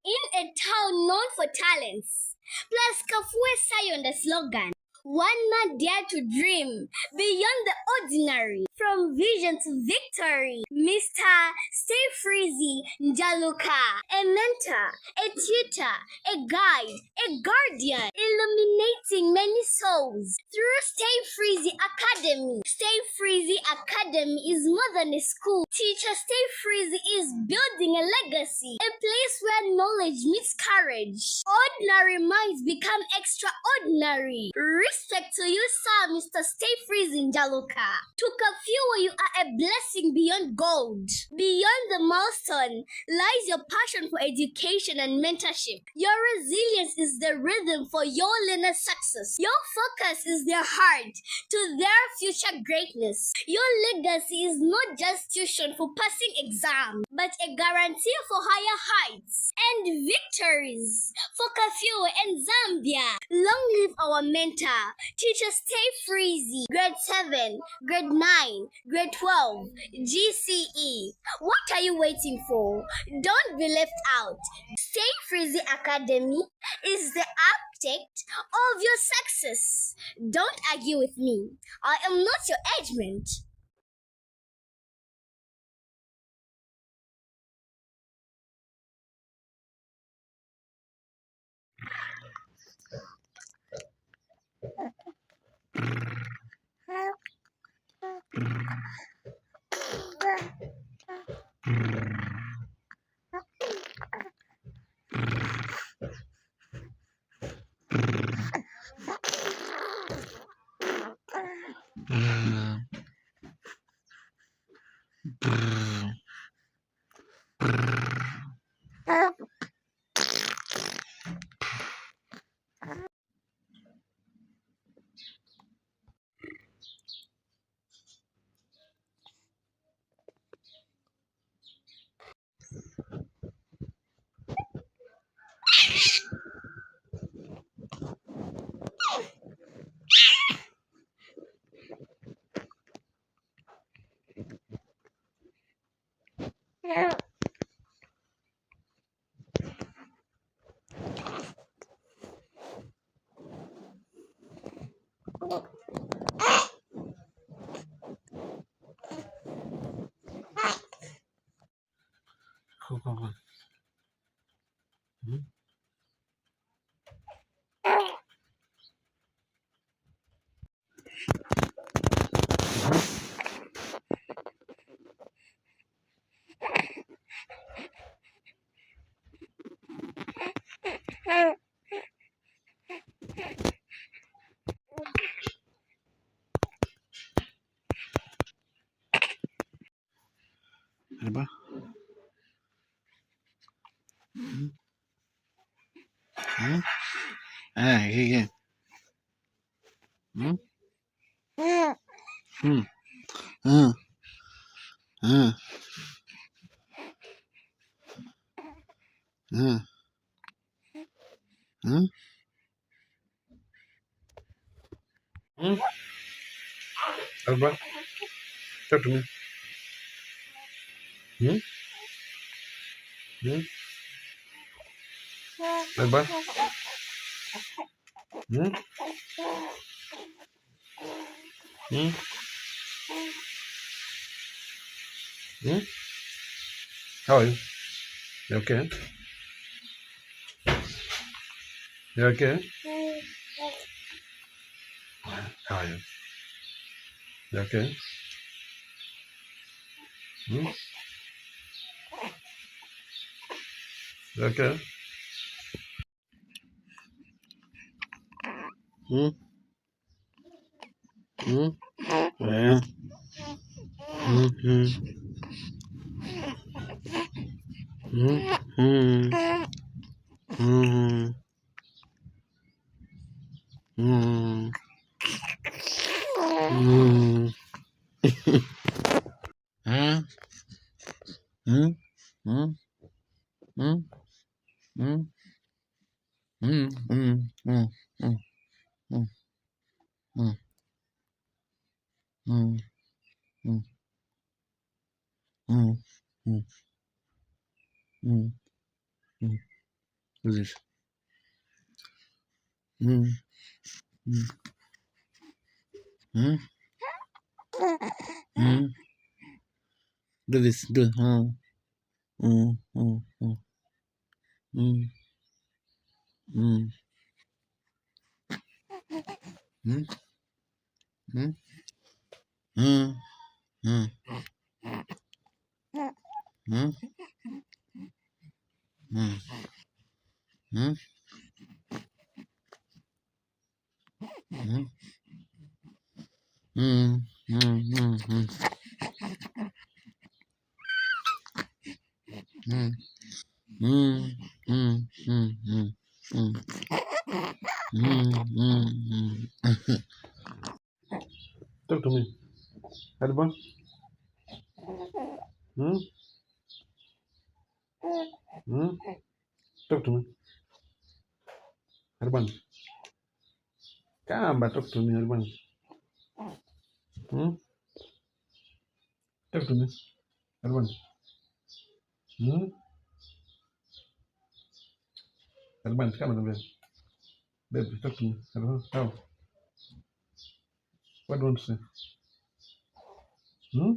in a town known for talents. Plus, Kafue Sayon, the slogan. One man dared to dream beyond the ordinary. From vision to victory, Mr. Stay Freezy Njaluka, a mentor, a tutor, a guide, a guardian, illuminating many souls through Stay Freezy Academy. Stay Freezy Academy is more than a school. Teacher Stay Freezy is building a legacy, a place where knowledge meets courage. Ordinary minds become extraordinary. Respect to you, sir, Mr. Stay Freezing Jaluka. To Kafiwa, you are a blessing beyond gold. Beyond the milestone lies your passion for education and mentorship. Your resilience is the rhythm for your learners' success. Your focus is their heart to their future greatness. Your legacy is not just tuition for passing exams, but a guarantee for higher heights and victories for Kafiwa and Zambia. Long live our mentor, Teacher Stay Freezy, grade 7, grade 9, grade 12, GCE. What are you waiting for? Don't be left out. Stay Freezy Academy is the architect of your success. Don't argue with me. I am not your age mate. Cool. Hmm? Ano ba? Hmm? Sige. Hmm? Hmm. Hmm. Hmm. Hmm. Hmm? Hmm? Ano ba? Talk to me. Hmm? Hmm? Ano ba? Hmm? Hmm? Hmm? How are you? You okay? You okay? How are you? You okay? Hmm? You okay? Hmm? Hmm? Yeah. Hmm? Hmm? Hmm? Hmm? Hmm? Hmm? Hmm? Huh? Hmm? Hmm? Hmm? Hmm? Hmm? Hmm? Hmm? Hmm? Hmm? Hmm? Hmm? Hmm? Hmm? Hmm? Hmm? Hmm? Do this. Mm, mm, mm, mm. Do this. Do. Mm, mm, mm, mm, mm, mm, mm, mm, mm, mm, mm, mm, mm, mm, mm, mm, mm. Mm, mm, mm, mm, mm, mm. Talk to me. Husband. Hmm? Hmm? Talk to me. Husband. Come, but talk to me, husband. Hmm? Talk to me. Husband. Hmm? Husband, come on, babe. Babe, talk to me. Husband. How? What do you want to say? Hmm?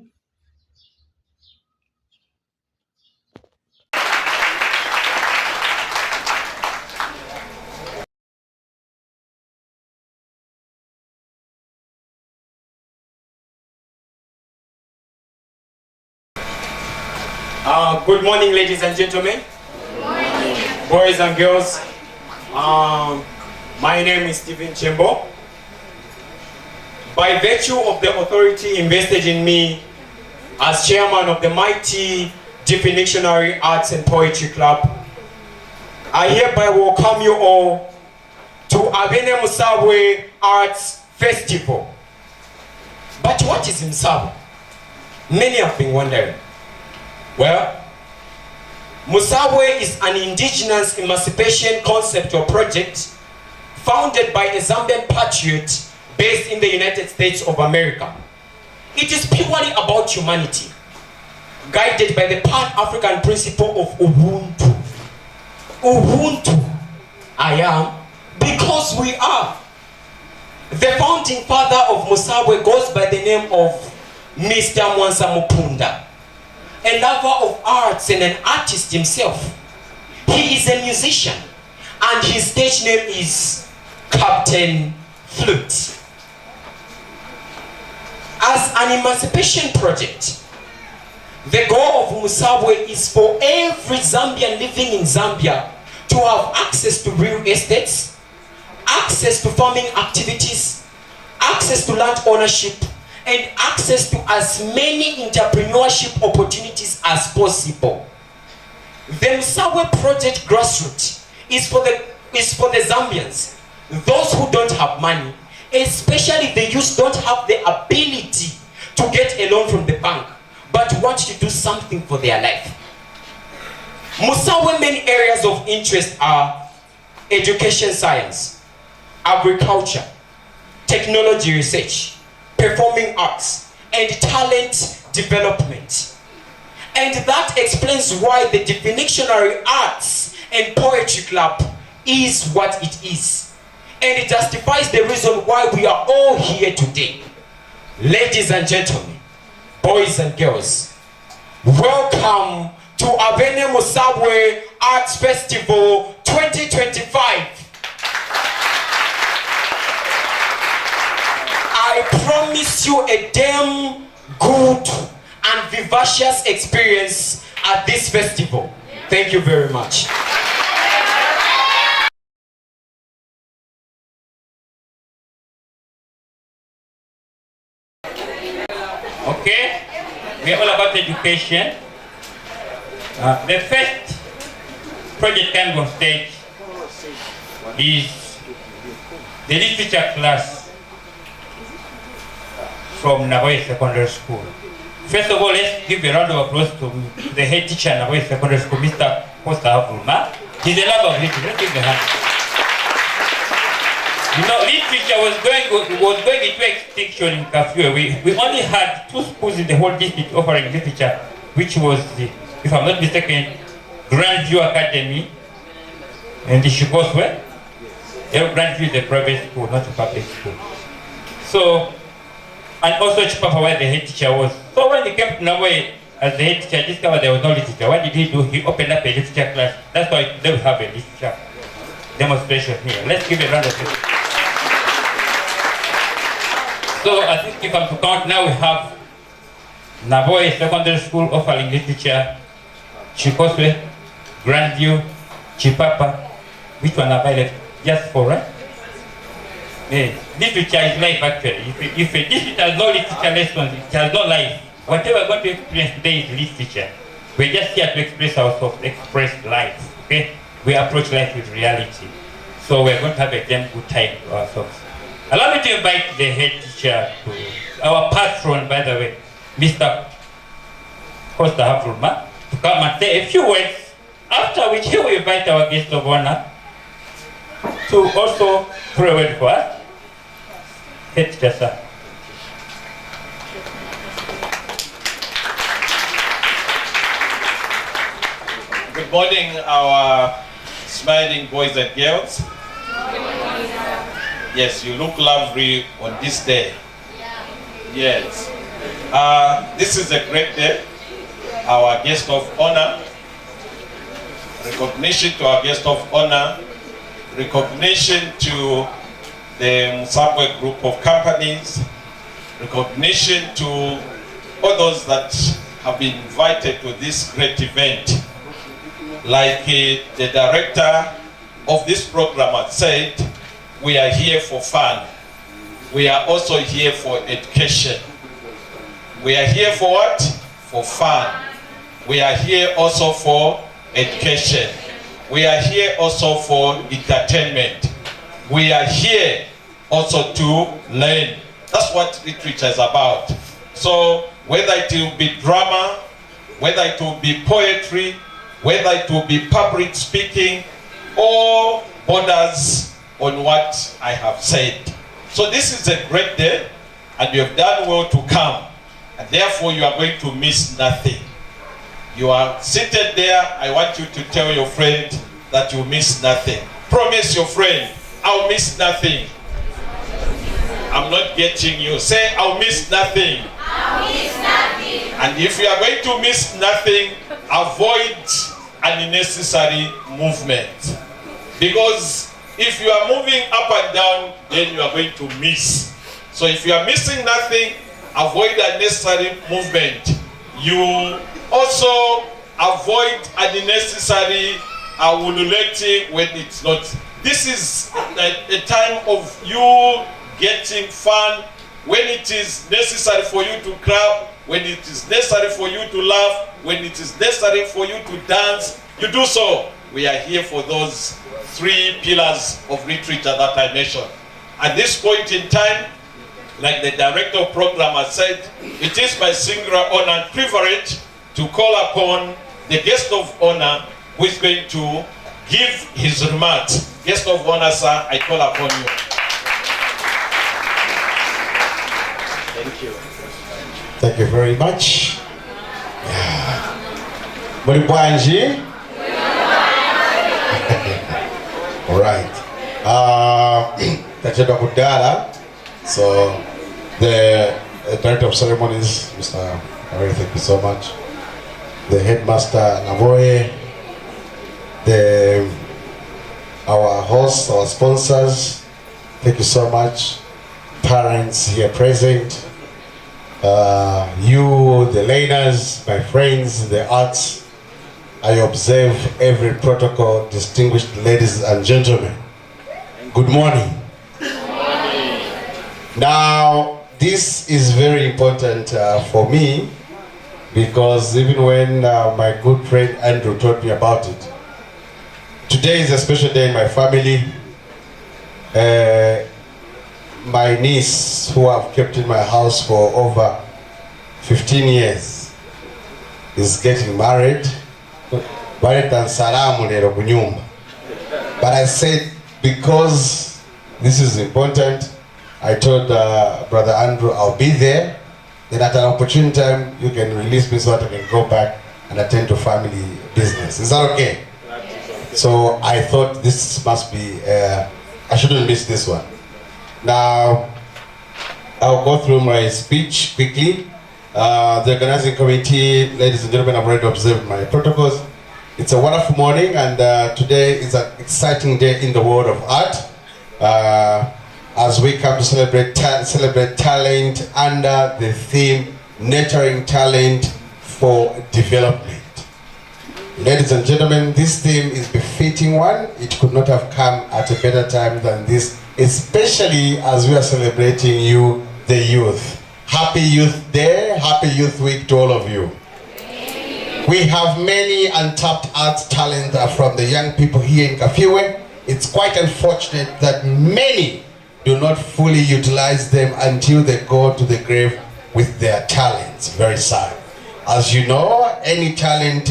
Good morning, ladies and gentlemen. Good morning. Boys and girls. My name is Stephen Chembo. By virtue of the authority invested in me as chairman of the mighty Dictionary Arts and Poetry Club, I hereby welcome you all to Abene Musabwe Arts Festival. But what is Musabwe? Many have been wondering. Well, Musabwe is an indigenous emancipation concept or project founded by a Zambian patriot based in the United States of America. It is purely about humanity, guided by the Pan-African principle of Ubuntu. Ubuntu, I am, because we are. The founding father of Musabwe goes by the name of Mr. Mwansa Mupunda, a lover of arts and an artist himself. He is a musician, and his stage name is Captain Flute. As an emancipation project, the goal of Musabwe is for every Zambian living in Zambia to have access to real estates, access to farming activities, access to land ownership, and access to as many entrepreneurship opportunities as possible. The Musabwe project grassroots is for the Zambians, those who don't have money, especially the youth don't have the ability to get a loan from the bank, but want to do something for their life. Musabwe's main areas of interest are education science, agriculture, technology research, performing arts, and talent development. And that explains why the Dictionary Arts and Poetry Club is what it is. And it justifies the reason why we are all here today. Ladies and gentlemen, boys and girls, welcome to Abene Musabwe Arts Festival 2025. I promise you a damn good and vivacious experience at this festival. Thank you very much. Okay, we are all about education. The first project coming on stage is the literature class from Navoy Secondary School. First of all, let's give a round of applause to the head teacher at Navoy Secondary School, Mr. Costa Avulma. He's a lover of literature. Let's give the hand. You know, literature was going into extinction in Kafue. We only had 2 schools in the whole district offering literature, which was, if I'm not mistaken, Grandview Academy And she goes where? Grandview is a private school, not a public school. So, and also Chipapa where the head teacher was. So when he came to Norway as the head teacher, I discovered there was no literature. What did he do? He opened up a literature class. That's why they will have a literature demonstration here. Let's give a round of applause. So I think if I'm to count, now we have Navoy Secondary School offering literature, Chikoswe, Grandview, Chipapa. Which one have I left? Just four, right? Yeah. Literature is life actually. If a district has no literature lessons, it has no life. Whatever we're going to experience today is literature. We're just here to express ourselves, express life. Okay? We approach life with reality. So we're going to have a damn good time to ourselves. Allow me to invite the head teacher to our patron, by the way, Mr. Costa Havulma, to come and say a few words, after which he will invite our guest of honor to also pray a word for us. Head teacher, sir. Good morning, our smiling boys and girls. Yes, you look lovely on this day. Yes. This is a great day. Our guest of honor, recognition to our guest of honor, recognition to the Musabwe group of companies, recognition to all those that have been invited to this great event. Like the director of this program had said, we are here for fun. We are also here for education. We are here for what? For fun. We are here also for education. We are here also for entertainment. We are here also to learn. That's what literature is about. So whether it will be drama, whether it will be poetry, whether it will be public speaking, or borders on what I have said. So this is a great day, and you have done well to come, and therefore you are going to miss nothing. You are seated there. I want you to tell your friend that you miss nothing. Promise your friend, I'll miss nothing. I'm not getting you. Say, I'll miss nothing. I'll miss nothing. And if you are going to miss nothing, avoid unnecessary movement. Because if you are moving up and down, then you are going to miss. So if you are missing nothing, avoid unnecessary movement. You also avoid unnecessary ululating when it's not. This is a time of you getting fun, when it is necessary for you to clap, when it is necessary for you to laugh, when it is necessary for you to dance, you do so. We are here for those three pillars of literature that I mentioned. At this point in time, like the director of program has said, it is my singular honor and privilege to call upon the guest of honor who is going to give his remarks. Guest of honor, sir, I call upon you. Thank you. Thank you very much. Mulibwanji? All right. Tachedwa Kudala. So the director of ceremonies, Mr. Ari, thank you so much. The headmaster Navoye, our hosts, our sponsors, thank you so much. Parents here present, you, the learners, my friends, the arts, I observe every protocol. Distinguished ladies and gentlemen, good morning. Good morning. Now, this is very important for me, because even when my good friend Andrew told me about it, today is a special day in my family. My niece, who I've kept in my house for over 15 years, is getting married. But I said, because this is important, I told Brother Andrew I'll be there. Then at an opportune time, you can release me so that I can go back and attend to family business. Is that okay? So I thought this must be, I shouldn't miss this one. Now, I'll go through my speech quickly. The organizing committee, ladies and gentlemen, I've already observed my protocols. It's a wonderful morning, and today is an exciting day in the world of art. As we come to celebrate talent under the theme, Nurturing Talent for Development. Ladies and gentlemen, this theme is befitting one. It could not have come at a better time than this, especially as we are celebrating you, the youth. Happy Youth Day, Happy Youth Week to all of you. We have many untapped arts talent from the young people here in Kafiwe. It's quite unfortunate that many do not fully utilize them until they go to the grave with their talents. Very sad. As you know, any talent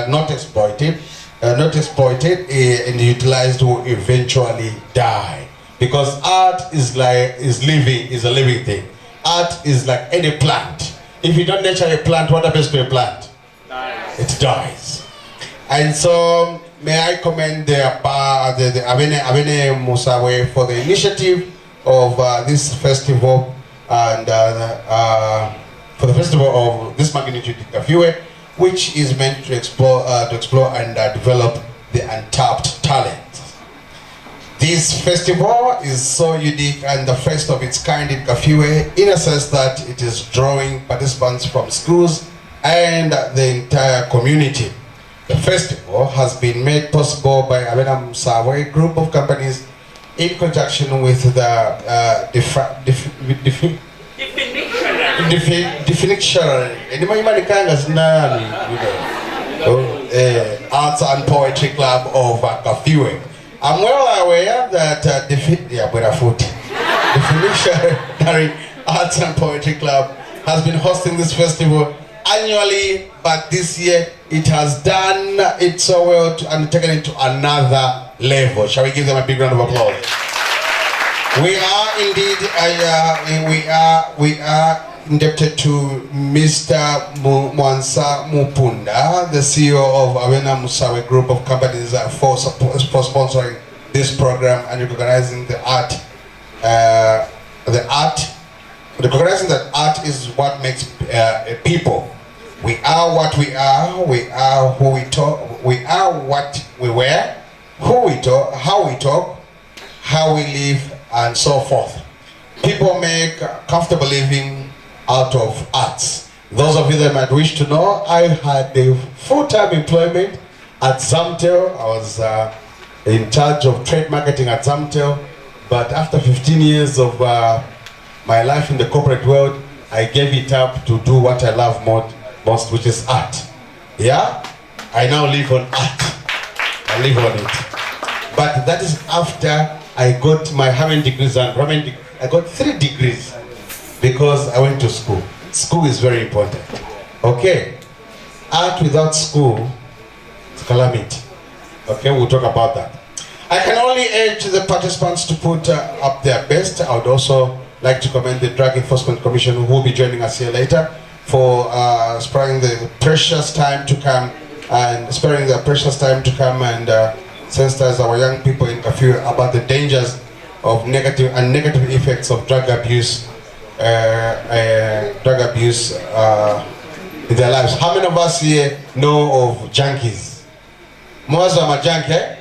not exploited and utilized will eventually die. Because art is a living thing. Art is like any plant. If you don't nurture a plant, what happens to a plant? It dies. And so, may I commend the Abene Musawe for the initiative of this festival and for the festival of this magnitude in Kafiwe, which is meant to explore and develop the untapped talent. This festival is so unique and the first of its kind in Kafiwe in a sense that it is drawing participants from schools and the entire community. The festival has been made possible by Abena Musawe group of companies in conjunction with the Arts and Poetry Club of Kafiwe. I'm well aware that the Definitionary Arts and Poetry Club has been hosting this festival annually, but this year it has done it so well and taken it to another level. Shall we give them a big round of applause? We are indeed, we are indebted to Mr. Mwansa Mupunda, the CEO of Abena Musawe Group of Companies, for sponsoring this program and recognizing the art. Recognizing that art is what makes people. We are what we are. We are who we talk. We are what we wear, who we talk, how we live, and so forth. People make comfortable living out of arts. Those of you that might wish to know, I had a full-time employment at Zamtel. I was in charge of trade marketing at Zamtel, but after 15 years of my life in the corporate world, I gave it up to do what I love most, which is art. Yeah? I now live on art. I live on it. But that is after I got my Harvard degrees and I got 3 degrees. Because I went to school. School is very important. Okay. Art without school is calamity. Okay, we'll talk about that. I can only urge the participants to put up their best. I would also like to commend the Drug Enforcement Commission, who will be joining us here later, for sparing the precious time to come and sensitize our young people in Kafiwe about the dangers of negative effects of drug abuse. In their lives. How many of us here know of junkies? Most of them are junkies.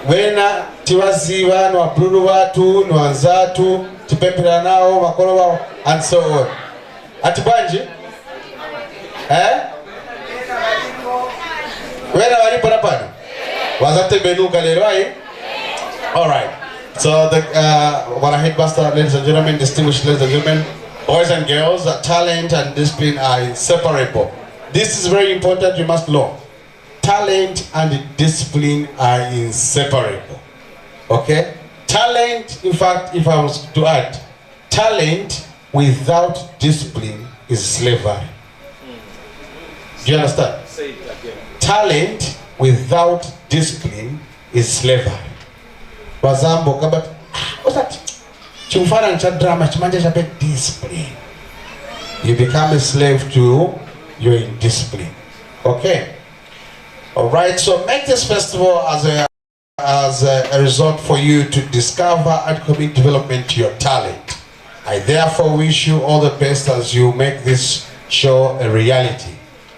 Wena tiwaziva no abulu watu no anzatu tipempera nao makolo wao and so on. Atibanji? Wena walipo napano? Wazate benuka lero ayi? All right. So, our headmaster, ladies and gentlemen, distinguished ladies and gentlemen, boys and girls, talent and discipline are inseparable. This is very important, you must know. Talent and discipline are inseparable. Okay? Talent, in fact, if I was to add, talent without discipline is slavery. Do you understand? Say it again. Talent without discipline is slavery. Bazambo kabat what's that? Chumfana and drama chimanja chabe discipline. You become a slave to your indiscipline. Okay. All right, so make this festival as a result for you to discover and commit development to your talent. I therefore wish you all the best as you make this show a reality.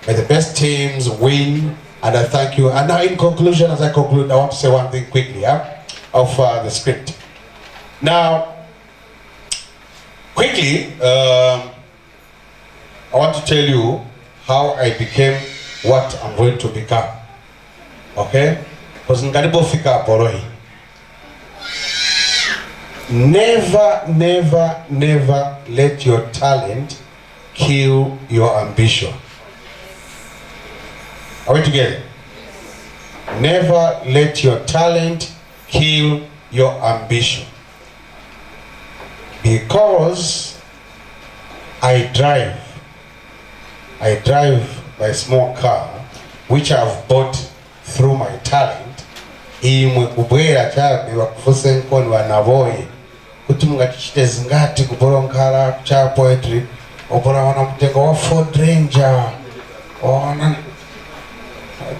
May the best teams win, and I thank you. And now in conclusion, as I conclude, I want to say one thing quickly of the script. Now, quickly, I want to tell you how I became what I'm going to become. Okay? Because never let your talent kill your ambition. Are we together? Never let your talent kill your ambition. Because I drive my small car, which I've bought through my talent. Imwe kubwera chabe bakufuse nkoni wanaboye kuti mungatichite ngati kuboronkala cha poetry opora wana mtengo wa Ford Ranger ona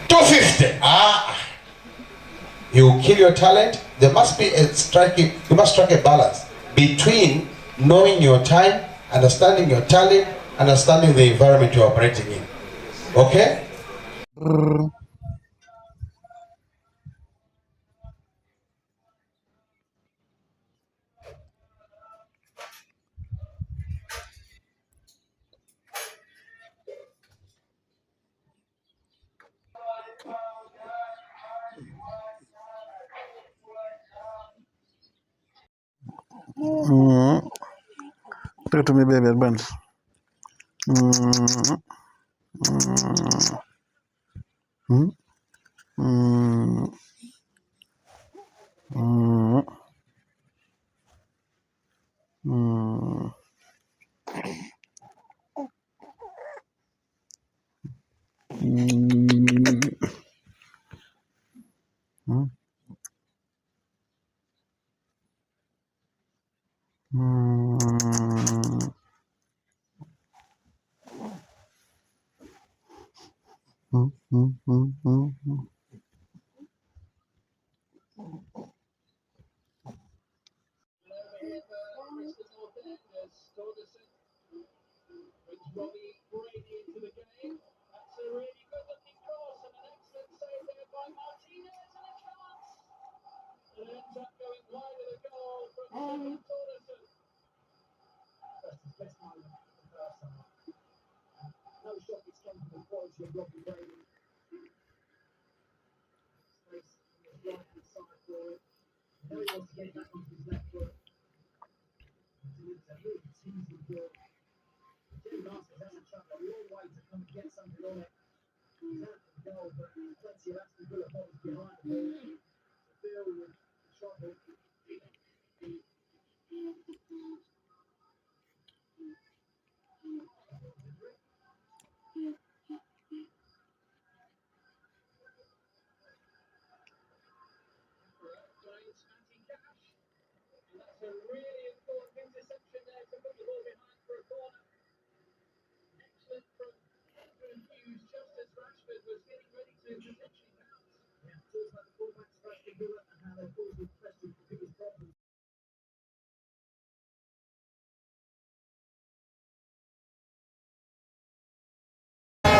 250. You kill your talent. There must be you must strike a balance between knowing your time, understanding your talent, understanding the environment you're operating in. Okay? Talk to me, baby, advance.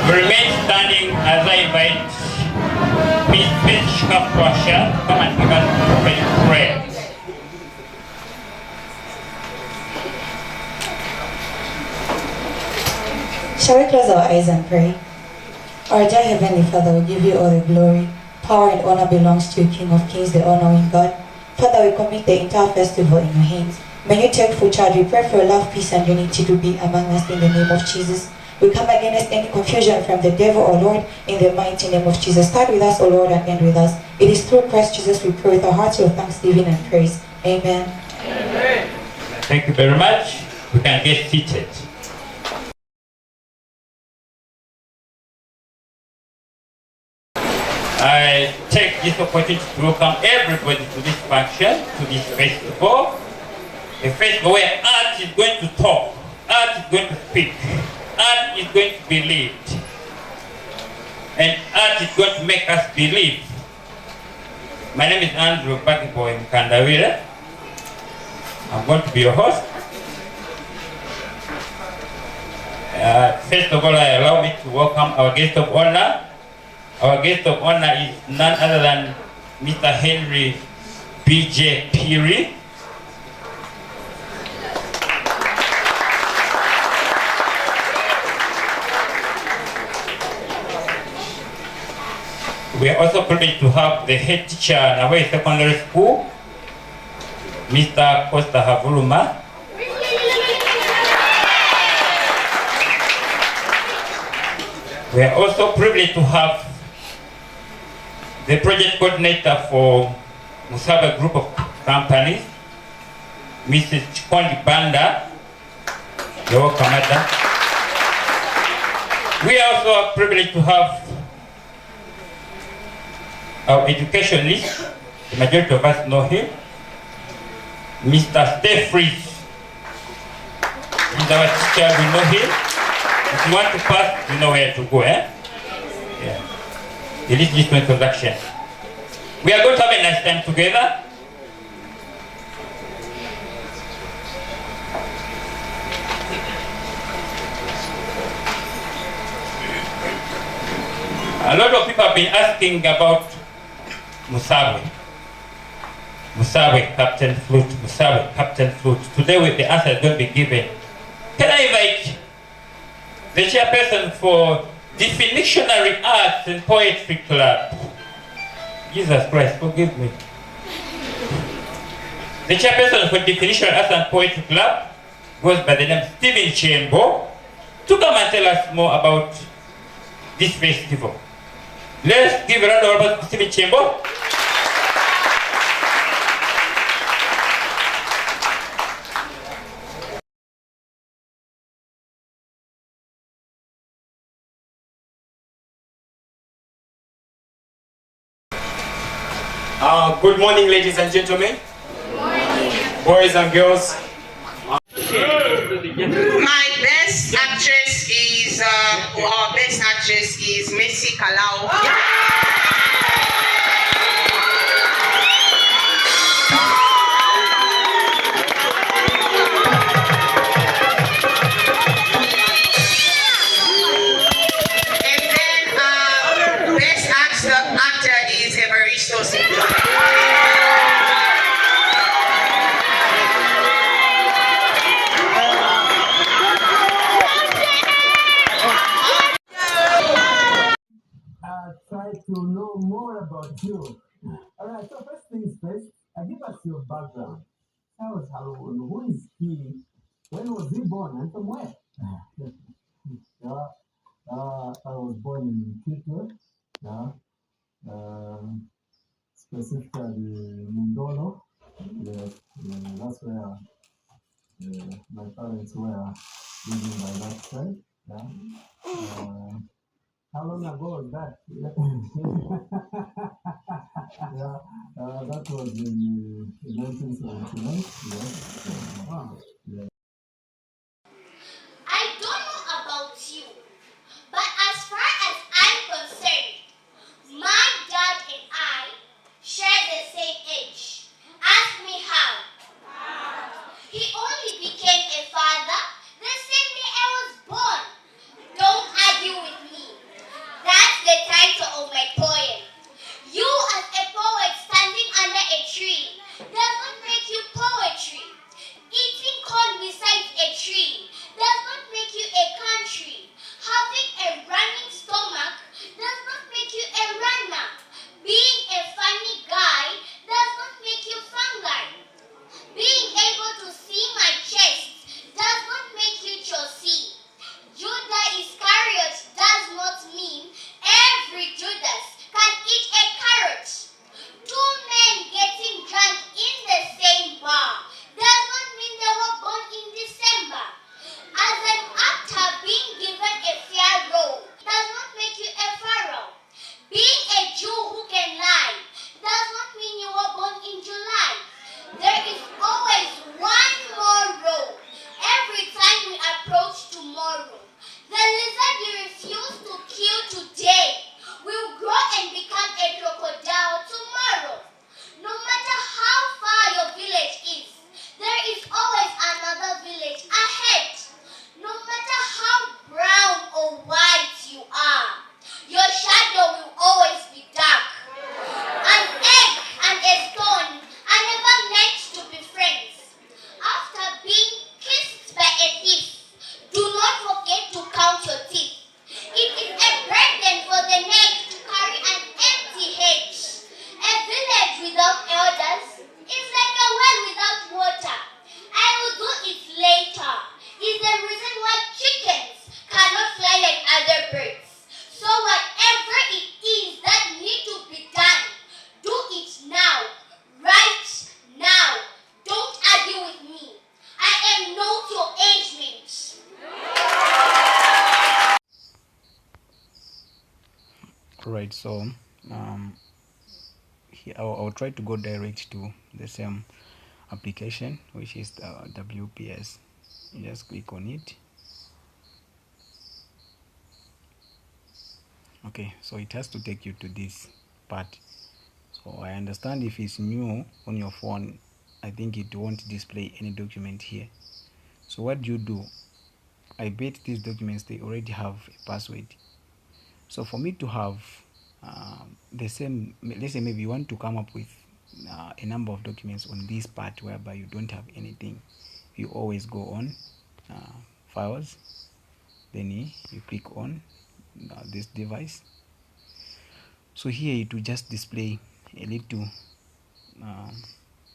Remain standing as I invite Miss Bishop Russia to come and give us a prophetic prayer. Shall we close our eyes and pray? Our dear Heavenly Father, we give you all the glory. Power and honor belongs to you, King of Kings, the all-knowing God. Father, we commit the entire festival in your hands. May you take full charge. We pray for love, peace, and unity to be among us in the name of Jesus. We come against any confusion from the devil, O Lord, in the mighty name of Jesus. Start with us, O Lord, and end with us. It is through Christ Jesus we pray with our hearts of thanksgiving and praise. Amen. Amen. Thank you very much. We can get seated. I take this opportunity to welcome everybody to this function, to this festival. A festival where art is going to talk, art is going to speak, art is going to be lived. And art is going to make us believe. My name is Andrew Pakiboy Mkandawira. I'm going to be your host. First of all, allow me to welcome our guest of honor. Our guest of honor is none other than Mr. Henry B.J. Peary. We are also privileged to have the head teacher in Hawaii Secondary School, Mr. Costa Havuluma. We are also privileged to have the project coordinator for Musaba Group of Companies, Mrs. Chikondi Banda. You're welcome, madam. We are also privileged to have our educationist, the majority of us know him, Mr. Steffries. He's our teacher, we know him. If you want to pass, you know where to go, eh? Yeah. He leads this introduction. We are going to have a nice time together. A lot of people have been asking about Musawe. Musawe, Captain Flute. Musawe, Captain Flute. Today the answer is going to be given. Can I invite the chairperson for Definitionary Arts and Poetry Club? Jesus Christ, forgive me. The chairperson for Definitionary Arts and Poetry Club goes by the name Stephen Chembo to come and tell us more about this festival. Let's give a round of applause to Stephen Chembo. Good morning, ladies and gentlemen. Good morning. Boys and girls. My best actress is, our best actress is Messi Kalau. And then, best actor is Evaristo Silva. Try to know more about you. All right, so first things first, give us your background. Tell us who is he, when was he born, and from where? I was born in Kitwe, specifically Mindolo. Yes, that's where my parents were living by that side. How long ago was that? That was in 1979. Yes. Wow. Yeah. I don't know about you, but as far as I'm concerned, my dad and I share the same age. Ask me how. He only became a father the same day I was born. Don't argue with me. That's the title of my poem. You as a poet standing under a tree does not make you poetry. Eating Right, so here I'll try to go direct to the same application, which is the WPS. You just click on it. Okay, so it has to take you to this part. So I understand if it's new on your phone, I think it won't display any document here. So what do you do? I bet these documents, they already have a password. So for me to have the same, let's say maybe you want to come up with a number of documents on this part whereby you don't have anything, you always go on files, then you click on this device. So here it will just display a little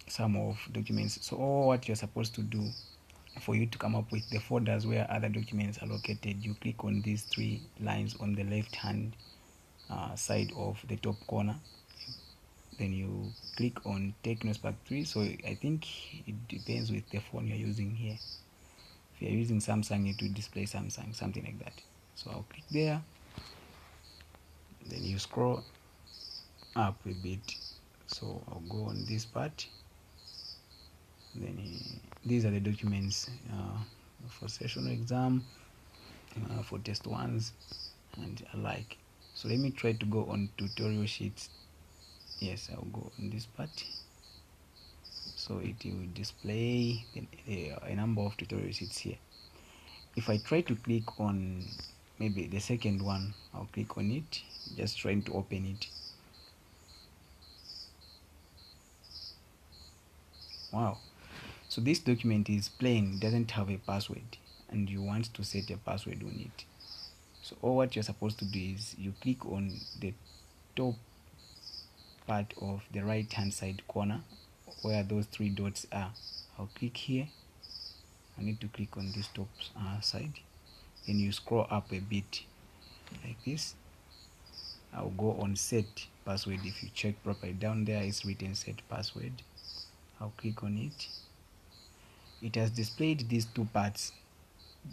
sum of documents. So all what you're supposed to do for you to come up with the folders where other documents are located, you click on these three lines on the left hand side of the top corner, then you click on TechnoSpark 3. So I think it depends with the phone you're using here. If you're using Samsung, it will display Samsung, something like that. So I'll click there, then you scroll up a bit. So I'll go on this part, then these are the documents for sessional exam, for test ones and alike. So let me try to go on tutorial sheets. Yes, I'll go on this part. So it will display a number of tutorial sheets here. If I try to click on maybe the second one, I'll click on it, just trying to open it. Wow, so this document is plain, doesn't have a password, and you want to set a password on it. So all what you're supposed to do is you click on the top part of the right hand side corner where those three dots are. I'll click here. I need to click on this top side, then you scroll up a bit like this. I'll go on set password. If you check properly, down there it's written set password. I'll click on it. It has displayed these two parts.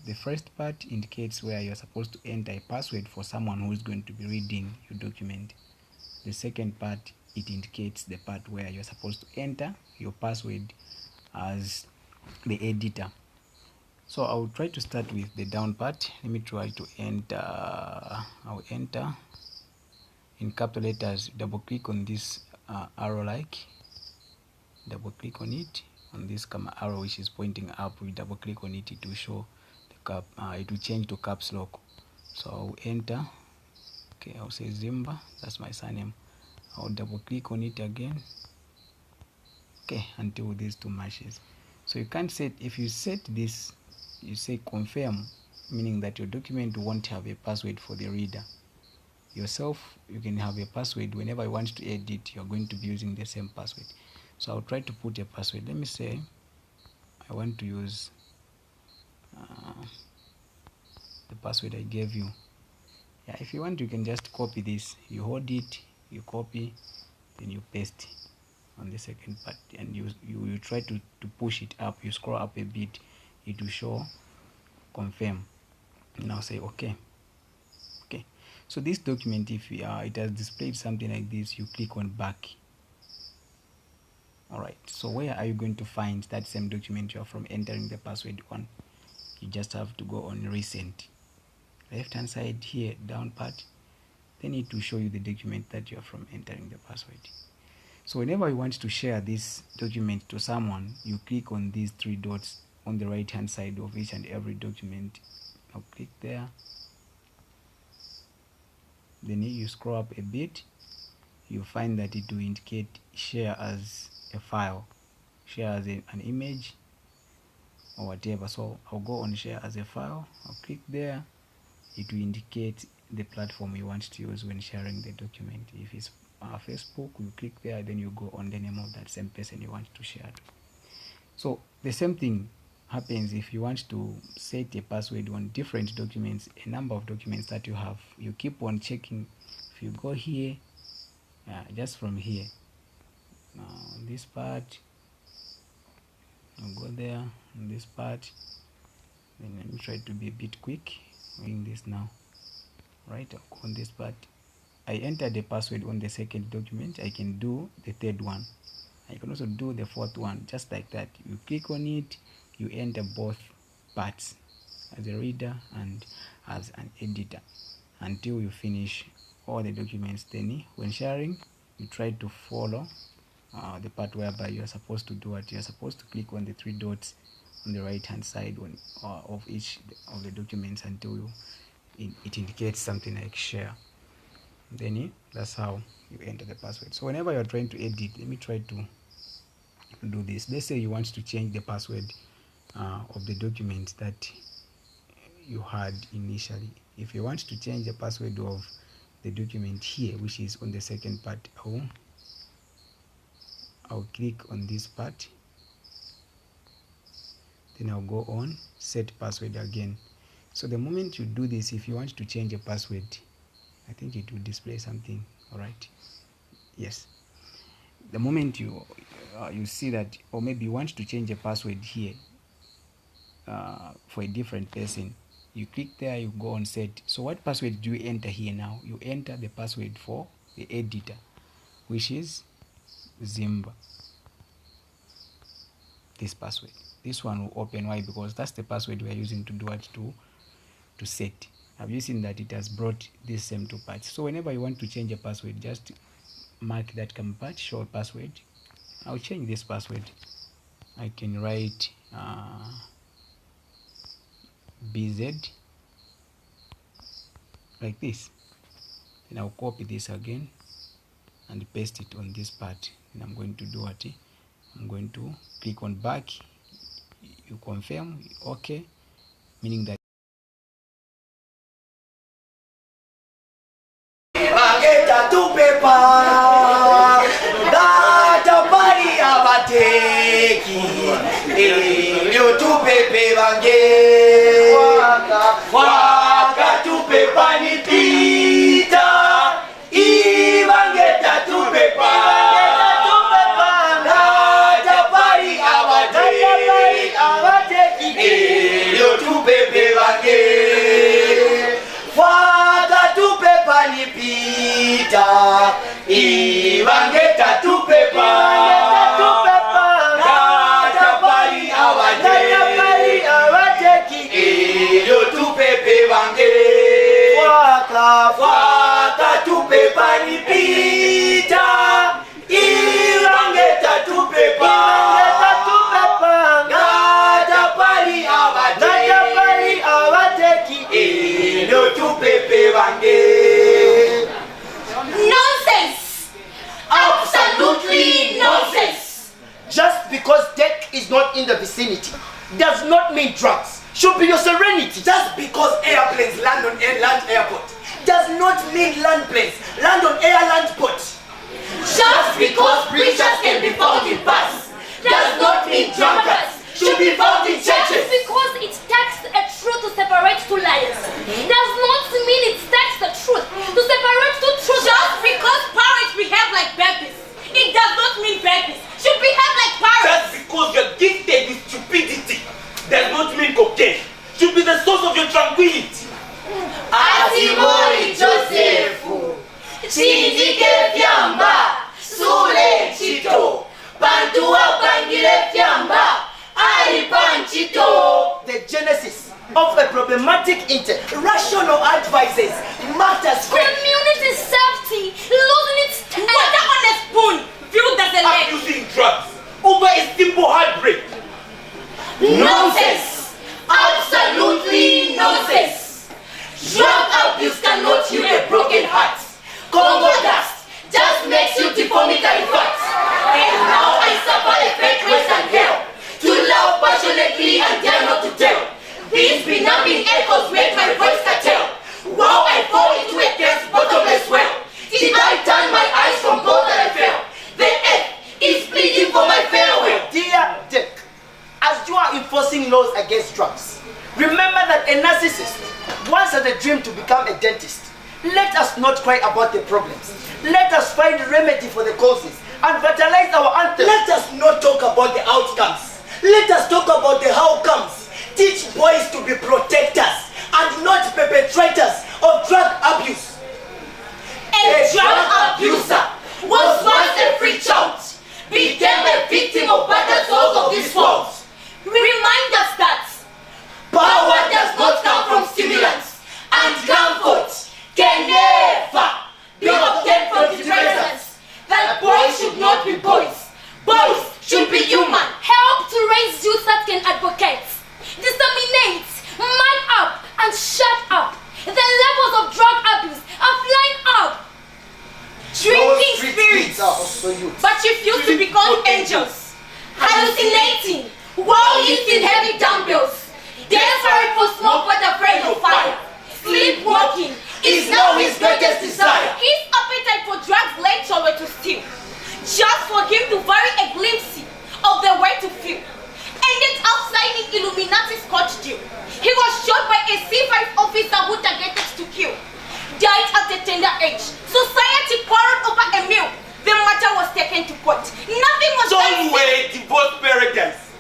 The first part indicates where you're supposed to enter a password for someone who is going to be reading your document. The second part, it indicates the part where you're supposed to enter your password as the editor. So I'll try to start with the down part. Let me try to enter. I'll enter in capital letters. Double click on this arrow like. Double click on it. On this arrow which is pointing up, we double click on it to show the cap. It will change to caps lock. So I'll enter. Okay, I'll say Zimba. That's my surname. I'll double click on it again. Okay, until these two matches. So you can't set, if you set this, you say confirm, meaning that your document won't have a password for the reader. Yourself, you can have a password. Whenever you want to edit, you're going to be using the same password. So I'll try to put a password. Let me say I want to use the password I gave you. Yeah, if you want, you can just copy this. You hold it, you copy, then you paste on the second part, and you try to push it up. You scroll up a bit, it will show confirm. Now say okay. Okay, so this document, if it has displayed something like this, you click on back. Alright, so where are you going to find that same document you are from entering the password on? You just have to go on recent, left hand side here, down part, then it will show you the document that you are from entering the password. So whenever you want to share this document to someone, you click on these three dots on the right hand side of each and every document. I'll click there, then you scroll up a bit, you find that it will indicate share as a file, share as an image or whatever. So I'll go on share as a file. I'll click there. It will indicate the platform you want to use when sharing the document. If it's Facebook, you click there, then you go on the name of that same person you want to share to. So the same thing happens if you want to set a password on different documents, a number of documents that you have. You keep on checking. If you go here, just from here, this part, I'll go there, on this part, then let me try to be a bit quick doing this now. Right, I'll go on this part, I enter the password on the second document, I can do the third one. I can also do the fourth one, just like that. You click on it, you enter both parts, as a reader and as an editor, until you finish all the documents. Then when sharing, you try to follow the part whereby you are supposed to do what you are supposed to click on the three dots on the right hand side of each of the documents until it indicates something like share. Then that's how you enter the password. So whenever you're trying to edit, let me try to do this. Let's say you want to change the password of the document that you had initially. If you want to change the password of the document here, which is on the second part, I'll click on this part, then I'll go on set password again. So the moment you do this, if you want to change a password, I think it will display something. All right, yes, the moment you see that, or maybe you want to change a password here for a different person, you click there, you go on set. So what password do you enter here now? You enter the password for the editor, which is Zimba. This password, this one will open. Why? Because that's the password we are using to do what, to set. Have you seen that it has brought these same two parts? So whenever you want to change a password, just mark that come part, show password. I'll change this password. I can write BZ like this. Then I'll copy this again and paste it on this part. And I'm going to do what? I'm going to click on back. You confirm, okay, meaning that nonsense! Absolutely nonsense! Just because tech is not in the vicinity does not mean drugs should be your serenity. Just because airplanes land on land airport does not mean land planes land on land port. Just because preachers can be found in bars does not mean drunkards should be found in churches. Just because it takes a truth to separate two liars does not mean it takes the truth to separate two truths. Just because parents behave like babies, it does not mean babies should behave like parents. Just because you're gifted with stupidity does not mean cocaine should be the source of your tranquility. Atimori Josefu, Chindike Fiamba, Sule Chito, Bantua Bangile Fiamba, Alipanchito. The genesis of a problematic rational advices matters. Community safety losing its water on a spoon viewed as a leg. Abusing drugs over a simple heartbreak. Nonsense! Absolutely nonsense! Drug abuse cannot heal a broken heart. Congo dust just makes you deformically fat. And now I suffer a fake Western hell. To love passionately and dare not to tell. These benumbing echoes make my voice curtail. While I fall into a dense bottomless well. Did I turn my eyes from gold that I fell? The earth is pleading for my farewell. Dear Dick, as you are enforcing laws against drugs, remember that a narcissist once had a dream to become a dentist. Let us not cry about the problems. Let us find a remedy for the causes and vitalize our anthem. Let us not talk about the outcomes. Let us talk about the how comes. Teach boys to be protectors and not perpetrators of drug abuse. A should not be boys. Boys should be human. Help to raise youth that can advocate, disseminate, man up, and shut up. The levels of drug abuse are flying up. Drinking spirits are also youth. But refuse to become angels. Hallucinating, while lifting heavy dumbbells. Desperate for smoke but afraid of fire. Sleepwalking is now his greatest desire. His appetite for drugs led Cholo to steal, just for him to vary a glimpse of the way to feel. Ended up signing Illuminati's court deal. He was shot by a C5 officer who targeted to kill. Died at a tender age. Society quarreled over a meal. The matter was taken to court. Nothing was done. Some way divorce paradise.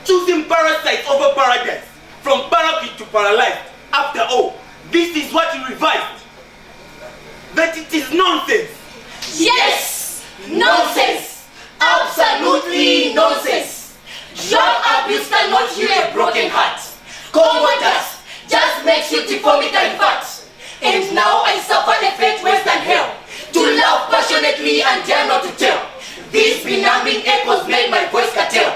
Choosing parasites over paradise. From parakeet to paralyzed. After all, this is what you revised. But it is nonsense. Yes, nonsense. Absolutely nonsense. Drug abuse cannot heal a broken heart. Congo dust just makes you deformity and fat. And now I suffer the fate worse than hell. To love passionately and dare not to tell. These benumbing echoes made my voice curtail.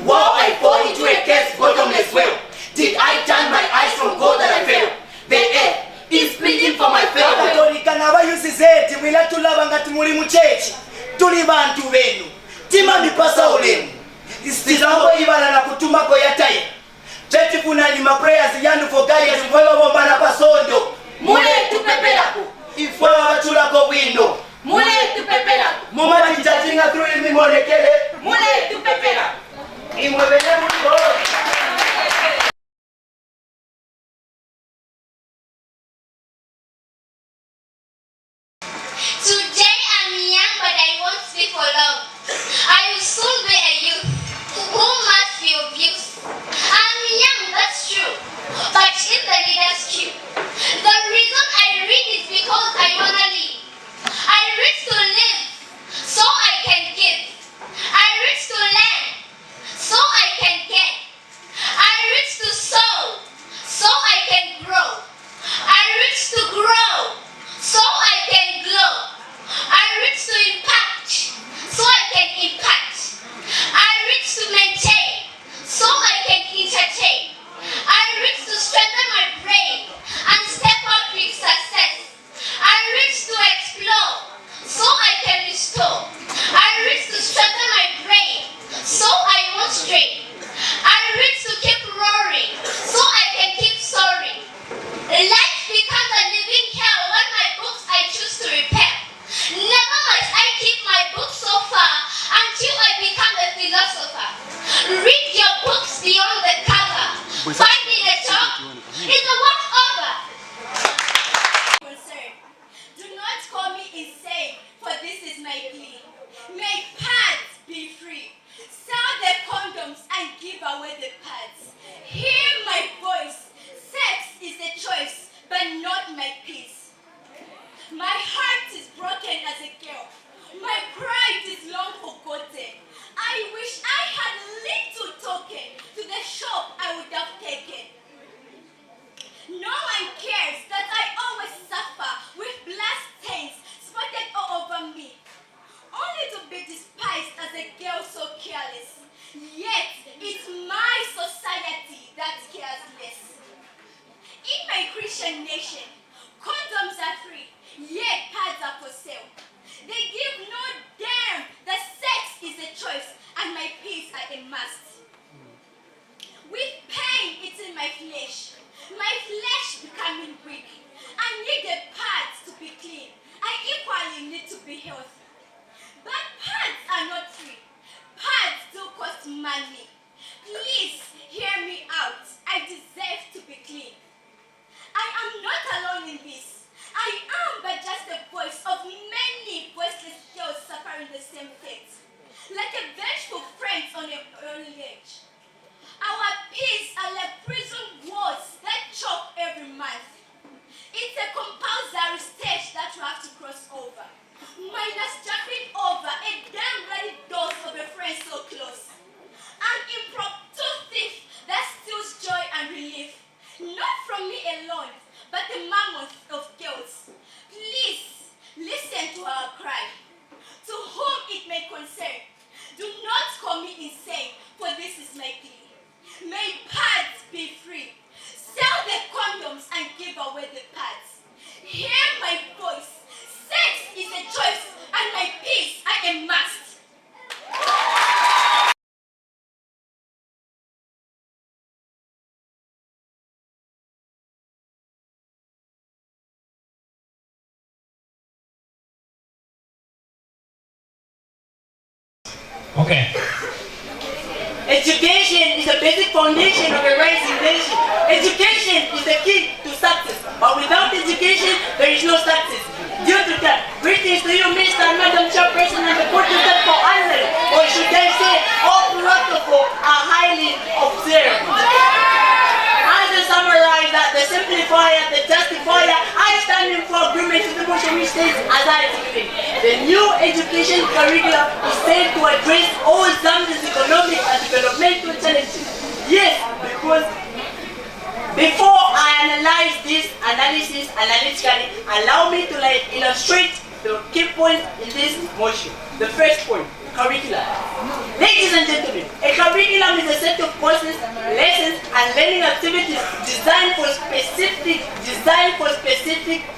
While I fall into a case bottomless well. Did I turn my eyes from gold that I fell? The earth is pleading for my farewell. Katolika bayusizeti mwila tulabanga tumuli muchechi. Tuli bantu benu. Tima mipasa ulemu. Istizambo ibala na kutumako ya taya. Cheti kunalima prayers yandu for guidance mwewa bomba na pasondo. Mule tupepelako. Ifwa watulako bwino. Mule tupepelako. Mumati chatinga through ilmi monekele. Mule tupepelako. Imwebele muliho. Today I'm young, but I won't speak for long. I will soon be a youth who must be of use. I'm young, that's true, but in the leader's queue. The reason I read is because I wanna live. I read to live, so I can give. I read to learn, so I can get. I read to sow, so I can grow. I read to grow, so I can glow. I reach to impact, so I can impact. I reach to maintain, so I can entertain. I reach to strengthen my brain and step out with success. I reach to explore, so I can restore. I reach to strengthen my brain, so I won't stray. I reach to keep roaring, so I can keep soaring. Life becomes a living hell when my books I choose to repair. Never must I keep my books so far until I become a philosopher. Read your books beyond the cover. Finding a top is the work over. Do not call me insane, for this is my plea. May pads be free. Sell the condoms and give away the pads. Hear my voice. Sex is a choice, but not my peace. My heart is broken as a girl. My pride is long forgotten. I wish I had a little token to the shop I would have taken. No one cares that I always suffer with blood stains spotted all over me. Only to be despised as a girl so careless. Yet it's my society that cares less. In my Christian nation, condoms are free, yet pads are for sale. They give no damn that sex is a choice and my peace are a must. With pain eating my flesh becoming weak. I need the pads to be clean. I equally need to be healthy. But pads are not free. Pads do cost money. Please hear me out. I deserve to be clean. I am not alone in this. I am but just the voice of many voiceless girls suffering the same fate. Like a vengeful friend on an early age. Our peace are like prison walls that choke every month. It's a compulsory stage that you have to cross over. Minus jumping over a damn bloody concerned, do not call me insane, for this is my plea. May pads be free. Sell the condoms and give away the pads. Hear my voice. Sex is a choice, and my peace I must. Okay. Education is a basic foundation of a rising nation. Education is the key to success. But without education, there is no success. Due to that, greetings to you, Mr. and Madam Chairperson, and the protocol for honoring, or should I say, all protocol are highly observed. As a summarizer, the simplifier, the justifier, I stand in for agreement with the motion which states as I explain. The new education curriculum is said to address all Zambia's economic and developmental challenges. Yes, because before I analyze this analysis analytically, allow me to illustrate the key points in this motion. The first point, curriculum. Ladies and gentlemen, a curriculum is a set of courses, lessons, and learning activities designed for specific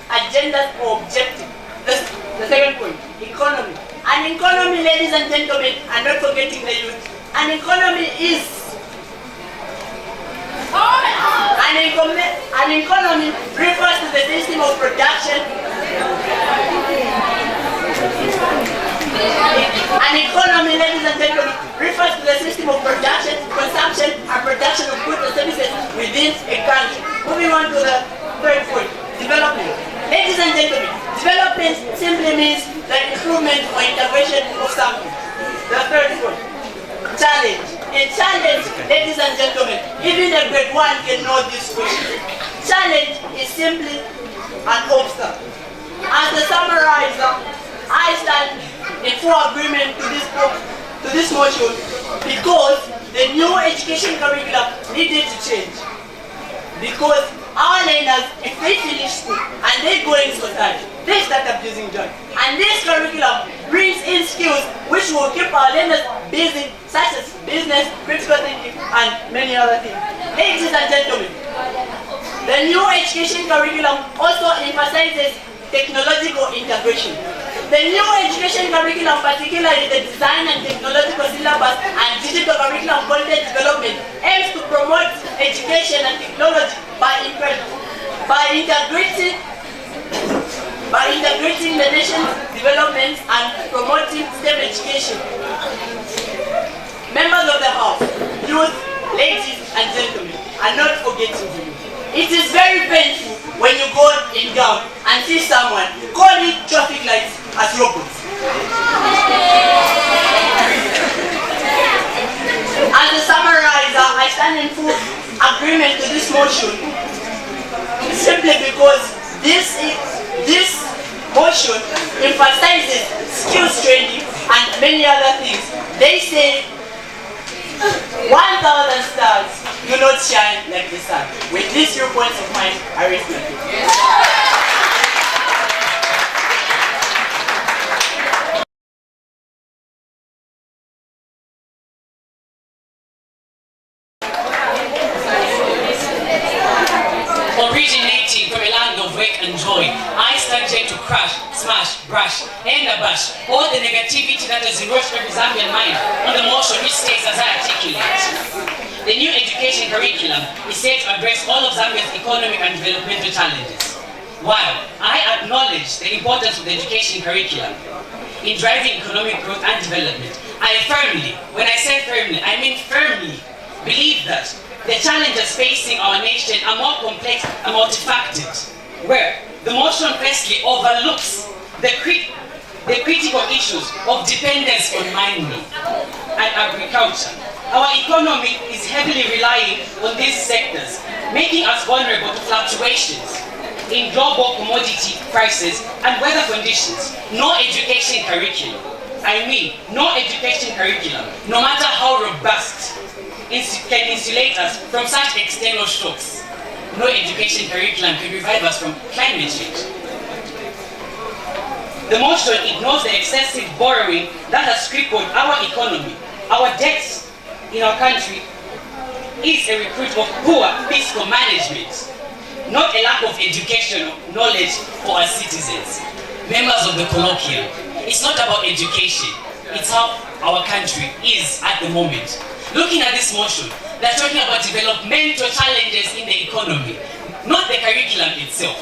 agendas or objectives. The second point, economy. An economy, ladies and gentlemen, and not forgetting the youth, an economy is an economy refers to the system of production. An economy, ladies and gentlemen, refers to the system of production, consumption, and production of goods and services within a country. Moving on to the third point, development. Ladies and gentlemen, development simply means the improvement or integration of something. The third point, challenge. A challenge, ladies and gentlemen, even a grade 1 can know this question. Challenge is simply an obstacle. As the summarizer, I stand in full agreement to this motion because the new education curriculum needed to change. Because our learners, if they finish school and they go in society, they start abusing drugs. And this curriculum brings in skills which will keep our learners busy, such as business, critical thinking, and many other things. Ladies and gentlemen, the new education curriculum also emphasizes technological integration. The new education curriculum, particularly the design and technological syllabus and digital curriculum content development, aims to promote education and technology by integrating the nation's development and promoting STEM education. Members of the House, youth, ladies and gentlemen, and not forgetting you. It is very painful when you go in town and see someone calling traffic lights as robots. As a summarizer, I stand in full agreement to this motion simply because this motion emphasizes skills training and many other things. They say 1,000 stars do not shine like the sun. With these few points of mine, I raise my hand. Originating from a land of work and joy, I stand here to crush, smash, brush, and abash all the negativity that has enriched every Zambian mind on the motion which states as I articulate. The new education curriculum is set to address all of Zambia's economic and developmental challenges. While I acknowledge the importance of the education curriculum in driving economic growth and development, I firmly, when I say firmly, I mean firmly, believe that the challenges facing our nation are more complex and multifaceted, where the motion firstly overlooks the critical issues of dependence on mining and agriculture. Our economy is heavily relying on these sectors, making us vulnerable to fluctuations in global commodity prices and weather conditions. No education curriculum, no education curriculum, no matter how robust, can insulate us from such external shocks. No education curriculum can revive us from climate change. The motion ignores the excessive borrowing that has crippled our economy. Our debts in our country is a recruit of poor fiscal management, not a lack of educational knowledge for our citizens. Members of the colloquium, it's not about education, it's how our country is at the moment. Looking at this motion, they're talking about developmental challenges in the economy, not the curriculum itself.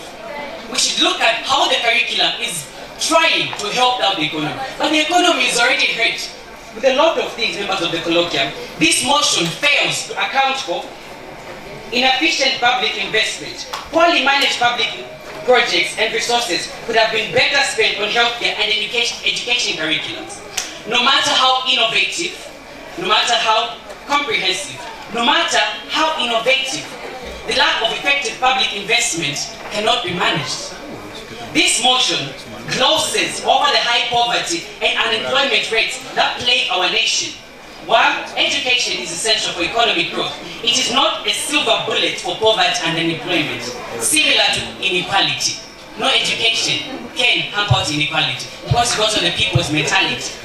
We should look at how the curriculum is trying to help out the economy. But the economy is already hurt with a lot of things, members of the colloquium. This motion fails to account for inefficient public investment. Poorly managed public projects and resources could have been better spent on healthcare and education curriculums. No matter how innovative, no matter how comprehensive, no matter how innovative, the lack of effective public investment cannot be managed. This motion glosses over the high poverty and unemployment rates that plague our nation. While education is essential for economic growth, it is not a silver bullet for poverty and unemployment, similar to inequality. No education can hamper inequality because it goes on the people's mentality.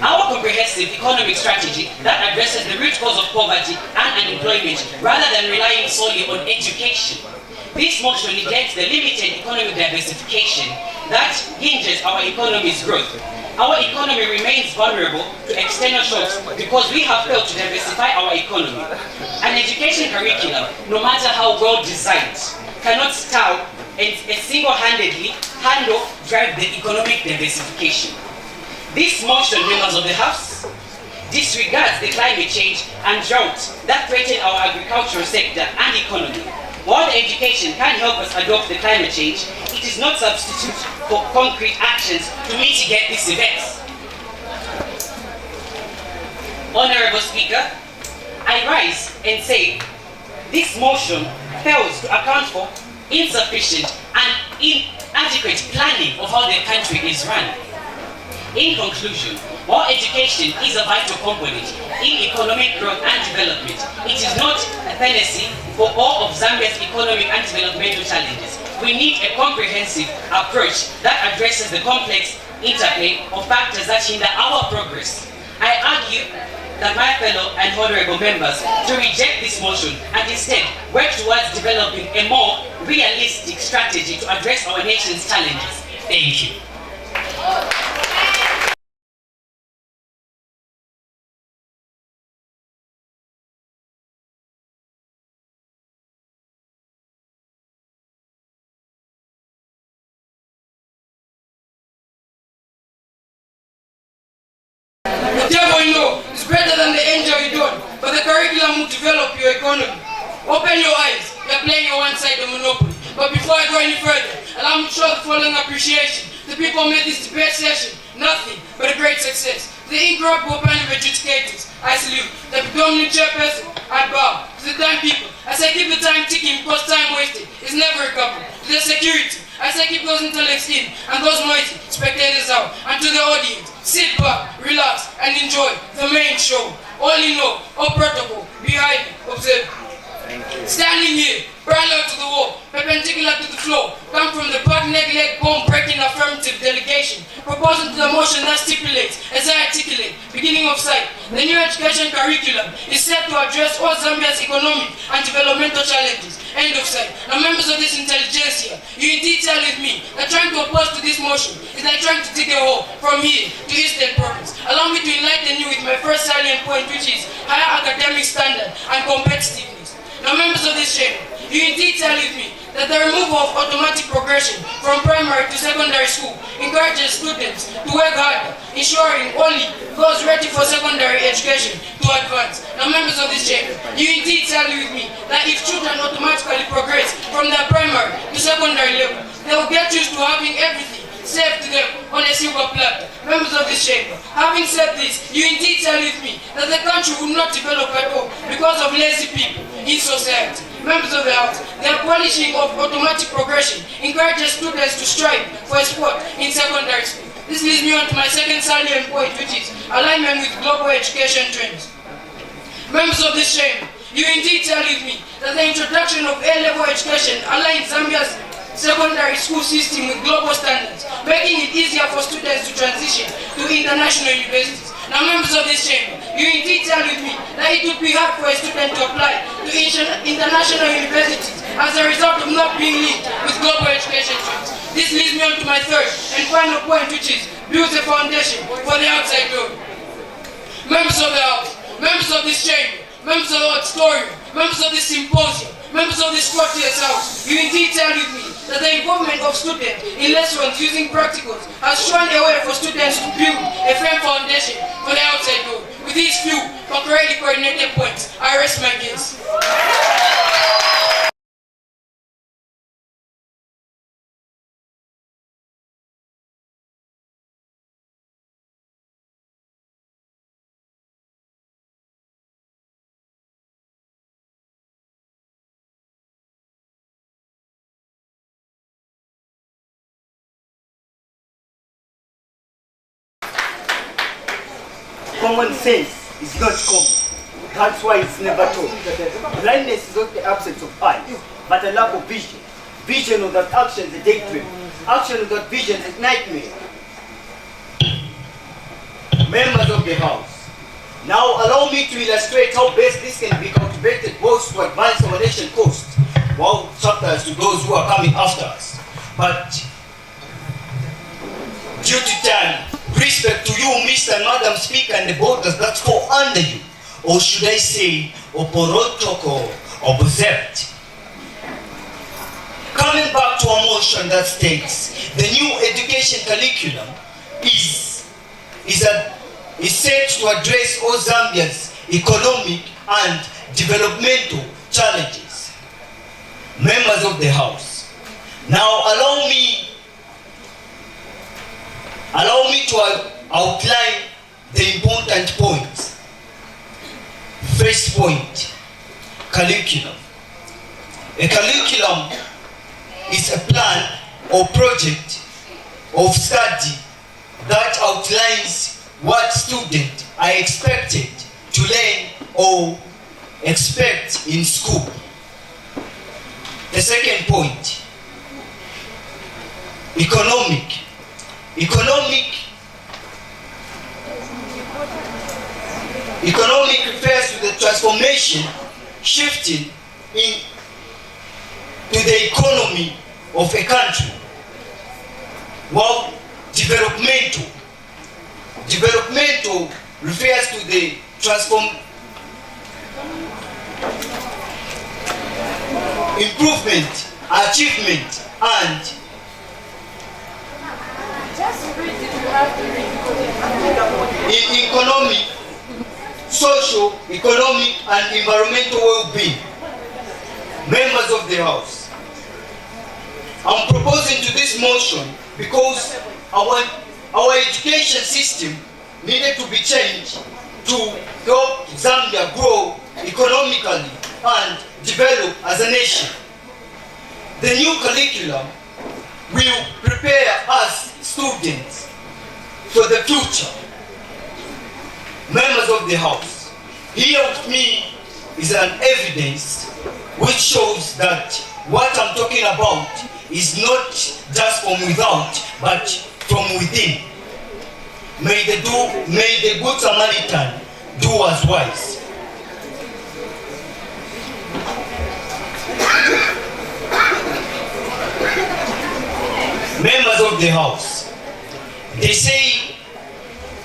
Our comprehensive economic strategy that addresses the root cause of poverty and unemployment rather than relying solely on education. This motion neglects the limited economic diversification that hinges our economy's growth. Our economy remains vulnerable to external shocks because we have failed to diversify our economy. An education curriculum, no matter how well designed, cannot style and single-handedly drive the economic diversification. This motion, members of the House, disregards the climate change and drought that threaten our agricultural sector and economy. While the education can help us adopt the climate change, it is not substitute for concrete actions to mitigate these effects. Honorable Speaker, I rise and say this motion fails to account for insufficient and inadequate planning of how the country is run. In conclusion, while education is a vital component in economic growth and development, it is not a panacea for all of Zambia's economic and developmental challenges. We need a comprehensive approach that addresses the complex interplay of factors that hinder our progress. I argue that my fellow and honorable members to reject this motion and instead work towards developing a more realistic strategy to address our nation's challenges. Thank you. The devil you know is greater than the angel you don't, but the curriculum will develop your economy. Open your eyes, you're playing a one-sided monopoly. But before I go any further, allow me to show the following appreciation. The people made this debate session nothing but a great success. The incorruptible panel of adjudicators, I salute. The predominant chairperson, I bow. To the time people, I say keep the time ticking because time wasted is never recoverable. To the security, I say keep those intellects in and those noisy spectators out. And to the audience, sit back, relax, and enjoy the main show. All in all protocol, behind, observe. Standing here, parallel to the wall, perpendicular to the floor, come from the back neck leg bone breaking affirmative delegation, proposing to the motion that stipulates, as I articulate, beginning of sight, the new education curriculum is set to address all Zambia's economic and developmental challenges. End of sight. Now members of this intelligentsia, you indeed tell with me that trying to oppose to this motion is like trying to dig a hole from here to Eastern Province. Allow me to enlighten you with my first salient point, which is higher academic standard and competitiveness. Now members of this chamber, you indeed tell with me that the removal of automatic progression from primary to secondary school encourages students to work harder, ensuring only those ready for secondary education to advance. Now members of this chamber, you indeed tell with me that if children automatically progress from their primary to secondary level, they will get used to having everything served to them on a silver platter. Members of this chamber, having said this, you indeed tell with me that the country will not develop at all because of lazy people in society. Members of the House, the abolishing of automatic progression encourages students to strive for a spot in secondary school. This leads me on to my second salient point, which is alignment with global education trends. Members of this chamber, you indeed tell with me that the introduction of A-level education aligns Zambia's secondary school system with global standards, making it easier for students to transition to international universities. Now, members of this chamber, you indeed tell with me that it would be hard for a student to apply to international universities as a result of not being linked with global education trends. This leads me on to my third and final point, which is build a foundation for the outside world. Members of the House, members of this chamber, members of the auditorium, members of this symposium, members of this courteous house, you indeed tell with me that the involvement of students in lessons using practicals has shown a way for students to build a firm foundation for the outside world. With these few correctly coordinated points, I rest my case. Common sense is not common. That's why it's never taught. Blindness is not the absence of eyes, but a lack of vision. Vision without action is a daydream. Action without vision is a nightmare. Members of the House, now allow me to illustrate how best this can be cultivated both to advance our nation coast, while chapters to those who are coming after us. But due to time, respect to you, Mr. and Madam Speaker, and the borders that fall under you, or should I say, oporotoko, observed. Coming back to a motion that states the new education curriculum is set to address all Zambia's economic and developmental challenges. Members of the House, now allow me to outline the important points. First point, curriculum. A curriculum is a plan or project of study that outlines what students are expected to learn or expect in school. The second point, economic. Economic refers to the transformation, shifting to the economy of a country. While developmental refers to the improvement, achievement, and in economic, social, economic, and environmental well-being. Members of the House, I'm proposing to this motion because our education system needed to be changed to help Zambia grow economically and develop as a nation. The new curriculum will prepare us students for the future. Members of the House, here with me is an evidence which shows that what I'm talking about is not just from without, but from within. May the good Samaritan do as wise. Members of the House, they say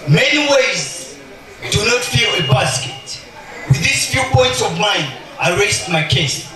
many ways do not fill a basket. With these few points of mine, I rest my case.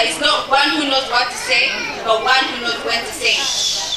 Is not one who knows what to say, but one who knows when to say.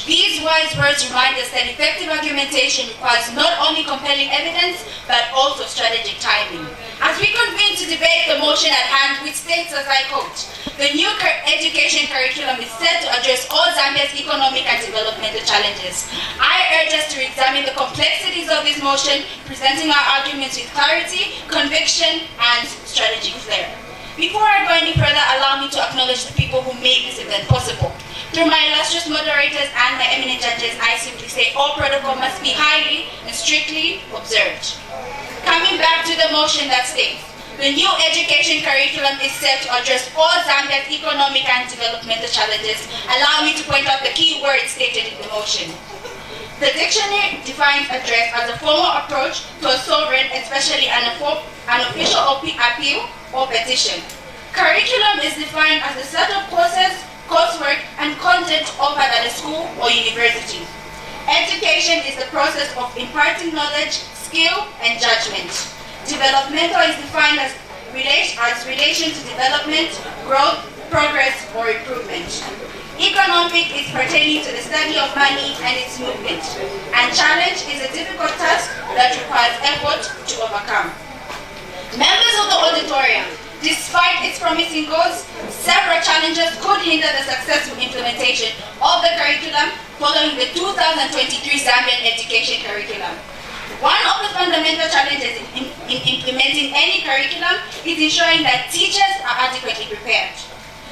These wise words remind us that effective argumentation requires not only compelling evidence, but also strategic timing. As we convene to debate the motion at hand, which states, as I quote, the new education curriculum is set to address all Zambia's economic and developmental challenges. I urge us to examine the complexities of this motion, presenting our arguments with clarity, conviction, and strategic flair. Before I go any further, allow me to acknowledge the people who made this event possible. Through my illustrious moderators and my eminent judges, I simply say all protocol must be highly and strictly observed. Coming back to the motion that states, the new education curriculum is set to address all Zambia's economic and developmental challenges. Allow me to point out the key words stated in the motion. The dictionary defines address as a formal approach to a sovereign, especially an official appeal or petition. Curriculum is defined as a set of courses, coursework, and content offered at a school or university. Education is the process of imparting knowledge, skill, and judgment. Developmental is defined as relation to development, growth, progress, or improvement. Economic is pertaining to the study of money and its movement. And challenge is a difficult task that requires effort to overcome. Members of the auditorium, despite its promising goals, several challenges could hinder the successful implementation of the curriculum following the 2023 Zambian education curriculum. One of the fundamental challenges in implementing any curriculum is ensuring that teachers are adequately prepared.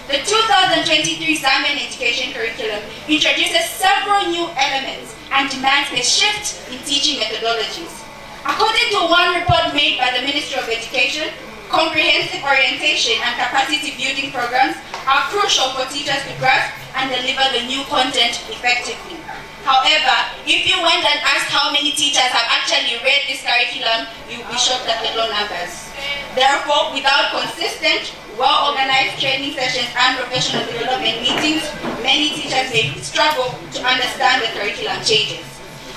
The 2023 Zambian education curriculum introduces several new elements and demands a shift in teaching methodologies. According to one report made by the Ministry of Education, comprehensive orientation and capacity building programs are crucial for teachers to grasp and deliver the new content effectively. However, if you went and asked how many teachers have actually read this curriculum, you'll be shocked at the low numbers. Therefore, without consistent, well-organized training sessions and professional development meetings, many teachers may struggle to understand the curriculum changes.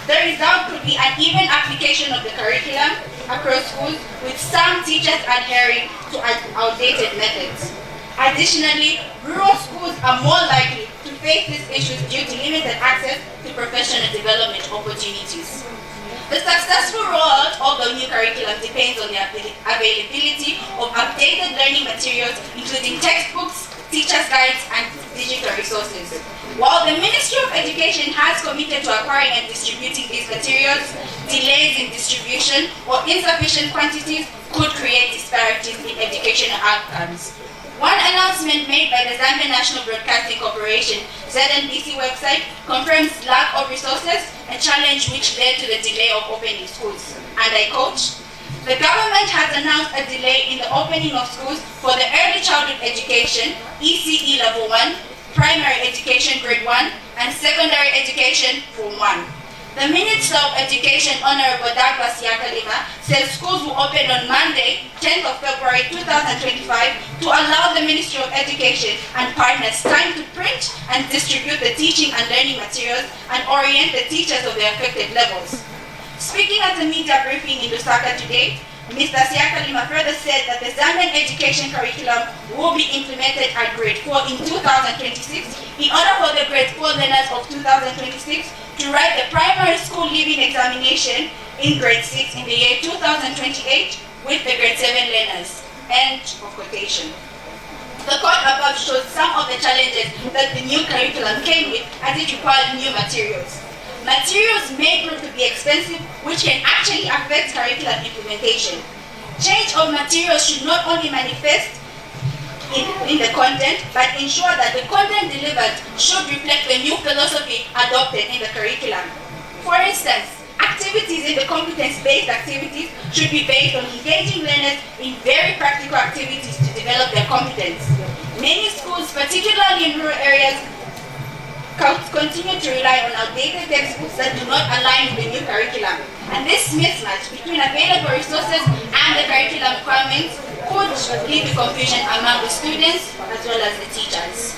The result could be an even application of the curriculum across schools, with some teachers adhering to outdated methods. Additionally, rural schools are more likely to face these issues due to limited access to professional development opportunities. The successful rollout of the new curriculum depends on the availability of updated learning materials, including textbooks, teachers' guides, and digital resources. While the Ministry of Education has committed to acquiring and distributing these materials, delays in distribution or insufficient quantities could create disparities in educational outcomes. One announcement made by the Zambia National Broadcasting Corporation, ZNBC website, confirms lack of resources, a challenge which led to the delay of opening schools. And I quote, "The government has announced a delay in the opening of schools for the early childhood education, ECE level 1, primary education grade 1, and secondary education form 1. The Minister of Education, Honorable Douglas Yakalima, says schools will open on Monday, 10th of February 2025 to allow the Ministry of Education and partners time to print and distribute the teaching and learning materials and orient the teachers of the affected levels." Speaking at a media briefing in Lusaka today, Mr. Siakalima further said that the Zambian education curriculum will be implemented at grade 4 in 2026 in order for the grade 4 learners of 2026 to write the primary school leaving examination in grade 6 in the year 2028 with the grade 7 learners. End of quotation. The quote above shows some of the challenges that the new curriculum came with as it required new materials. Materials may prove to be expensive, which can actually affect curriculum implementation. Change of materials should not only manifest in the content, but ensure that the content delivered should reflect the new philosophy adopted in the curriculum. For instance, activities in the competence-based activities should be based on engaging learners in very practical activities to develop their competence. Many schools, particularly in rural areas, continue to rely on outdated textbooks that do not align with the new curriculum. And this mismatch between available resources and the curriculum requirements could lead to confusion among the students as well as the teachers.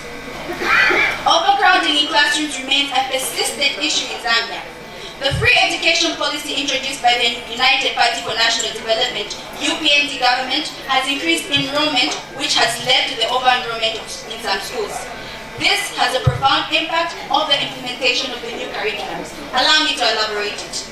Overcrowding in classrooms remains a persistent issue in Zambia. The free education policy introduced by the United Party for National Development, UPND government, has increased enrollment, which has led to the over-enrollment in some schools. This has a profound impact on the implementation of the new curriculums. Allow me to elaborate it.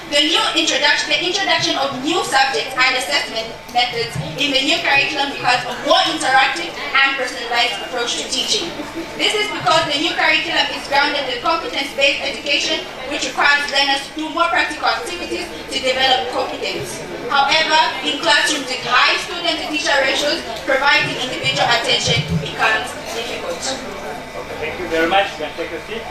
The introduction of new subjects and assessment methods in the new curriculum requires a more interactive and personalized approach to teaching. This is because the new curriculum is grounded in competence-based education, which requires learners to do more practical activities to develop competence. However, in classrooms with high student-to-teacher ratios, providing individual attention becomes difficult. Thank you very much. You can take a seat.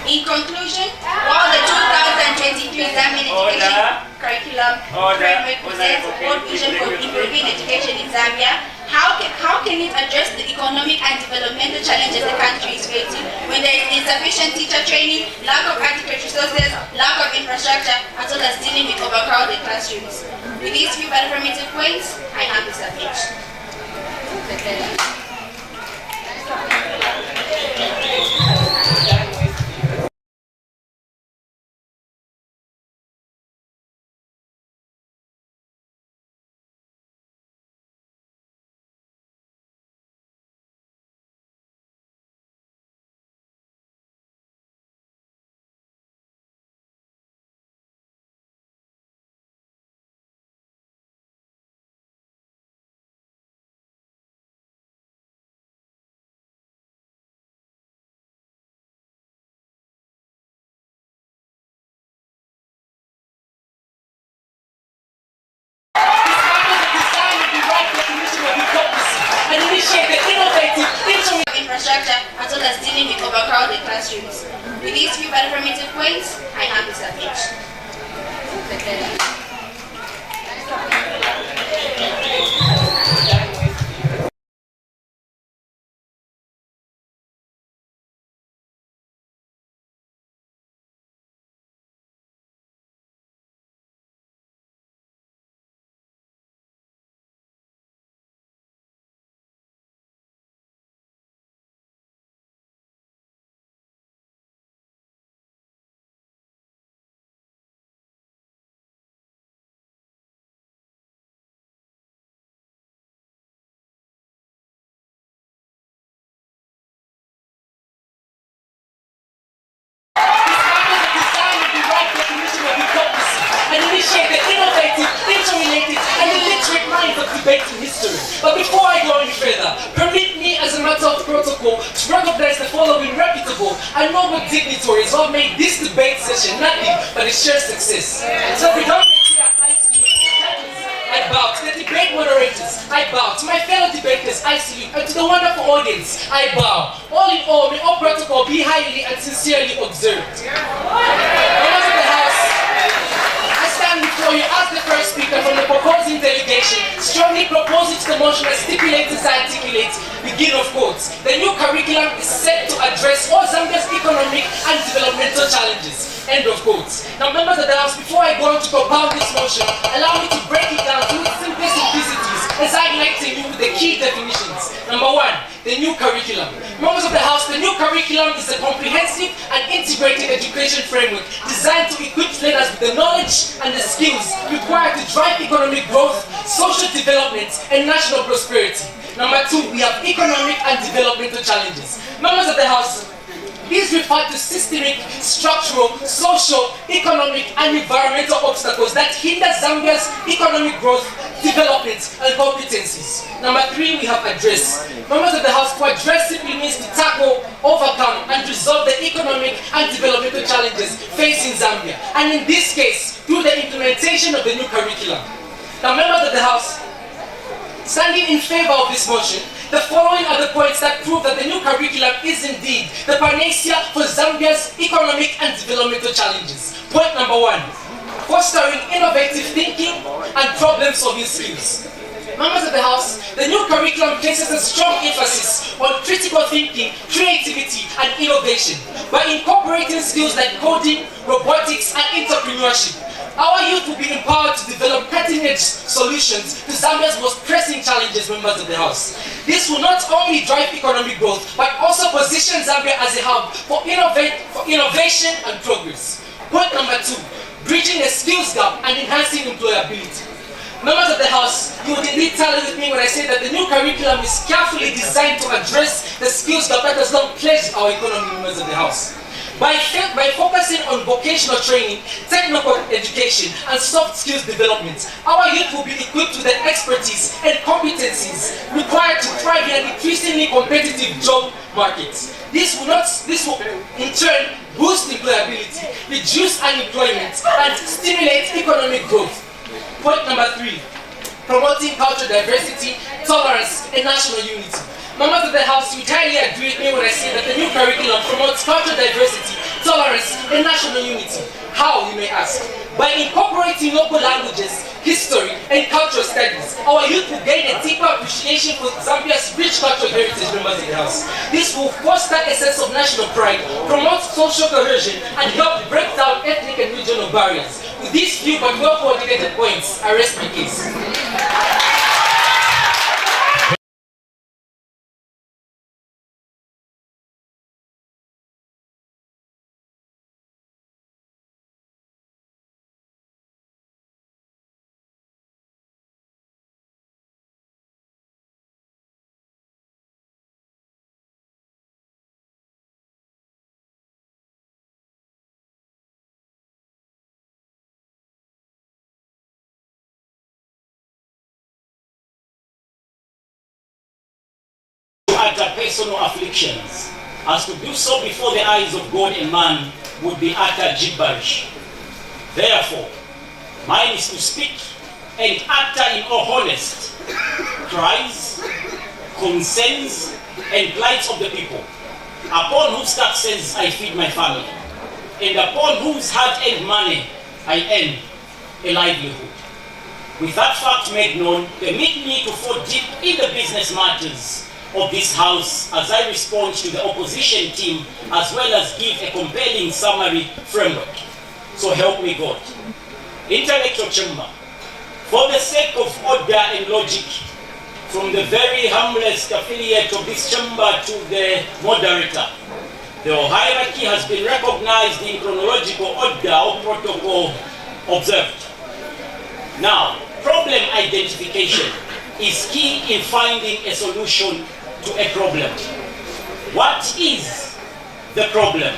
In conclusion, while the 2023 Zambian education curriculum framework presents a bold vision for improving education in Zambia, how can it address the economic and developmental challenges the country is facing when there is insufficient teacher training, lack of adequate resources, lack of infrastructure, as well as dealing with overcrowded classrooms? With these few affirmative points, I have the subject. Infrastructure, as well as dealing with overcrowded classrooms. With these few affirmative points, I have the subject. But before I go any further, permit me as a matter of protocol to recognize the following reputable and noble dignitaries who have made this debate session nothing but a shared success. So we don't I bow to the debate moderators, I bow to my fellow debaters, I salute, and to the wonderful audience, I bow. All in all, may all protocol be highly and sincerely observed. Members of the House, I stand before you as the first speaker from the proposing delegation, strongly proposing to the motion as stipulated as I articulate, begin of quotes. The new curriculum is set to address all Zambia's economic and developmental challenges. End of quotes. Now, members of the House, before I go on to propound this motion, allow me to break it down to its simple simplicities as I like to you with the key definitions. Number one, the new curriculum. Members of the House, the new curriculum is a comprehensive and integrated education framework designed to equip learners with the knowledge and the skills required to drive economic growth, social development, and national prosperity. Number two, we have economic and developmental challenges. Members of the House, these refer to systemic, structural, social, economic, and environmental obstacles that hinder Zambia's economic growth, development, and competencies. Number three, we have address. Members of the House, to address simply means to tackle, overcome, and resolve the economic and developmental challenges facing Zambia. And in this case, through the implementation of the new curriculum. Now, members of the House, standing in favor of this motion, the following are the points that prove that the new curriculum is indeed the panacea for Zambia's economic and developmental challenges. Point number one, fostering innovative thinking and problem-solving skills. Members of the House, the new curriculum places a strong emphasis on critical thinking, creativity, and innovation by incorporating skills like coding, robotics, and entrepreneurship. Our youth will be empowered to develop cutting-edge solutions to Zambia's most pressing challenges, members of the House. This will not only drive economic growth, but also position Zambia as a hub for innovation and progress. Point number 2, bridging the skills gap and enhancing employability. Members of the House, you would indeed tally with me when I say that the new curriculum is carefully designed to address the skills gap that has long plagued our economy, members of the House. By focusing on vocational training, technical education, and soft skills development, our youth will be equipped with the expertise and competencies required to thrive in an increasingly competitive job market. This will in turn boost employability, reduce unemployment, and stimulate economic growth. Point number 3, promoting cultural diversity, tolerance, and national unity. Members of the House, you entirely agree with me when I say that the new curriculum promotes cultural diversity, tolerance, and national unity. How, you may ask? By incorporating local languages, history, and cultural studies, our youth will gain a deeper appreciation for Zambia's rich cultural heritage, members of the House. This will foster a sense of national pride, promote social cohesion, and help break down ethnic and regional barriers. With these few but well-coordinated points, I rest my case. Utter personal afflictions, as to do so before the eyes of God and man would be utter gibberish. Therefore, mine is to speak and utter in all honest cries, concerns, and plights of the people, upon whose taxes I feed my family, and upon whose hard-earned money I earn a livelihood. With that fact made known, permit me to fall deep in the business matters of this House as I respond to the opposition team, as well as give a compelling summary framework. So help me God. Intellectual chamber, for the sake of order and logic, from the very humblest affiliate of this chamber to the moderator, the hierarchy has been recognized in chronological order or protocol observed. Now, problem identification is key in finding a solution to a problem. What is the problem?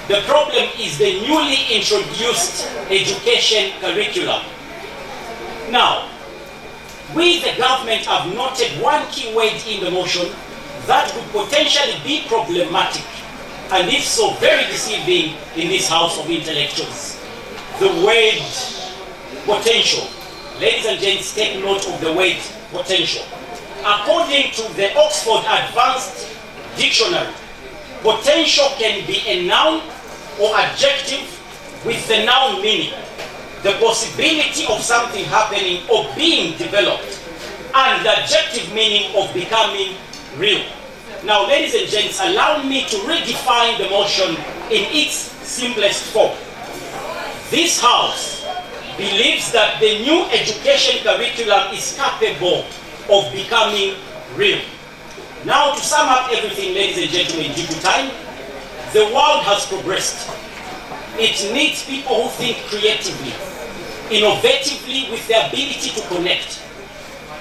The problem is the newly introduced education curriculum. Now, we the government have noted one key word in the motion that could potentially be problematic, and if so, very deceiving in this house of intellectuals. The word potential. Ladies and gents, take note of the word potential. According to the Oxford Advanced Dictionary, potential can be a noun or adjective with the noun meaning the possibility of something happening or being developed, and the adjective meaning of becoming real. Now, ladies and gents, allow me to redefine the motion in its simplest form. This house believes that the new education curriculum is capable of becoming real. Now, to sum up everything, ladies and gentlemen, due to time, the world has progressed. It needs people who think creatively, innovatively, with the ability to connect.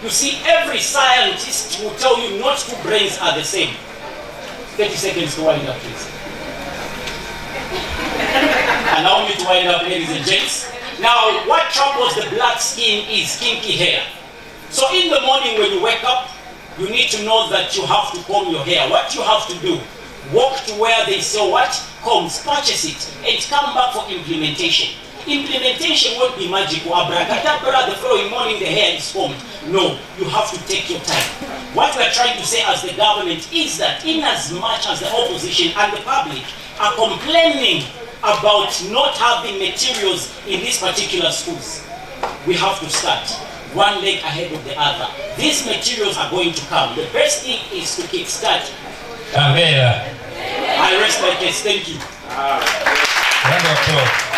You see, every scientist will tell you not two brains are the same. 30 seconds to wind up, please. Allow me to wind up, ladies and gents. Now, what troubles the black skin is kinky hair. So in the morning when you wake up, you need to know that you have to comb your hair. What you have to do, walk to where they sell what? Combs, purchase it, and come back for implementation. Implementation won't be magical. Abracadabra, the following morning the hair is combed. No, you have to take your time. What we are trying to say as the government is that in as much as the opposition and the public are complaining about not having materials in these particular schools, we have to start one leg ahead of the other. These materials are going to come. The best thing is to kickstart. I rest my case. Thank you. Wonderful.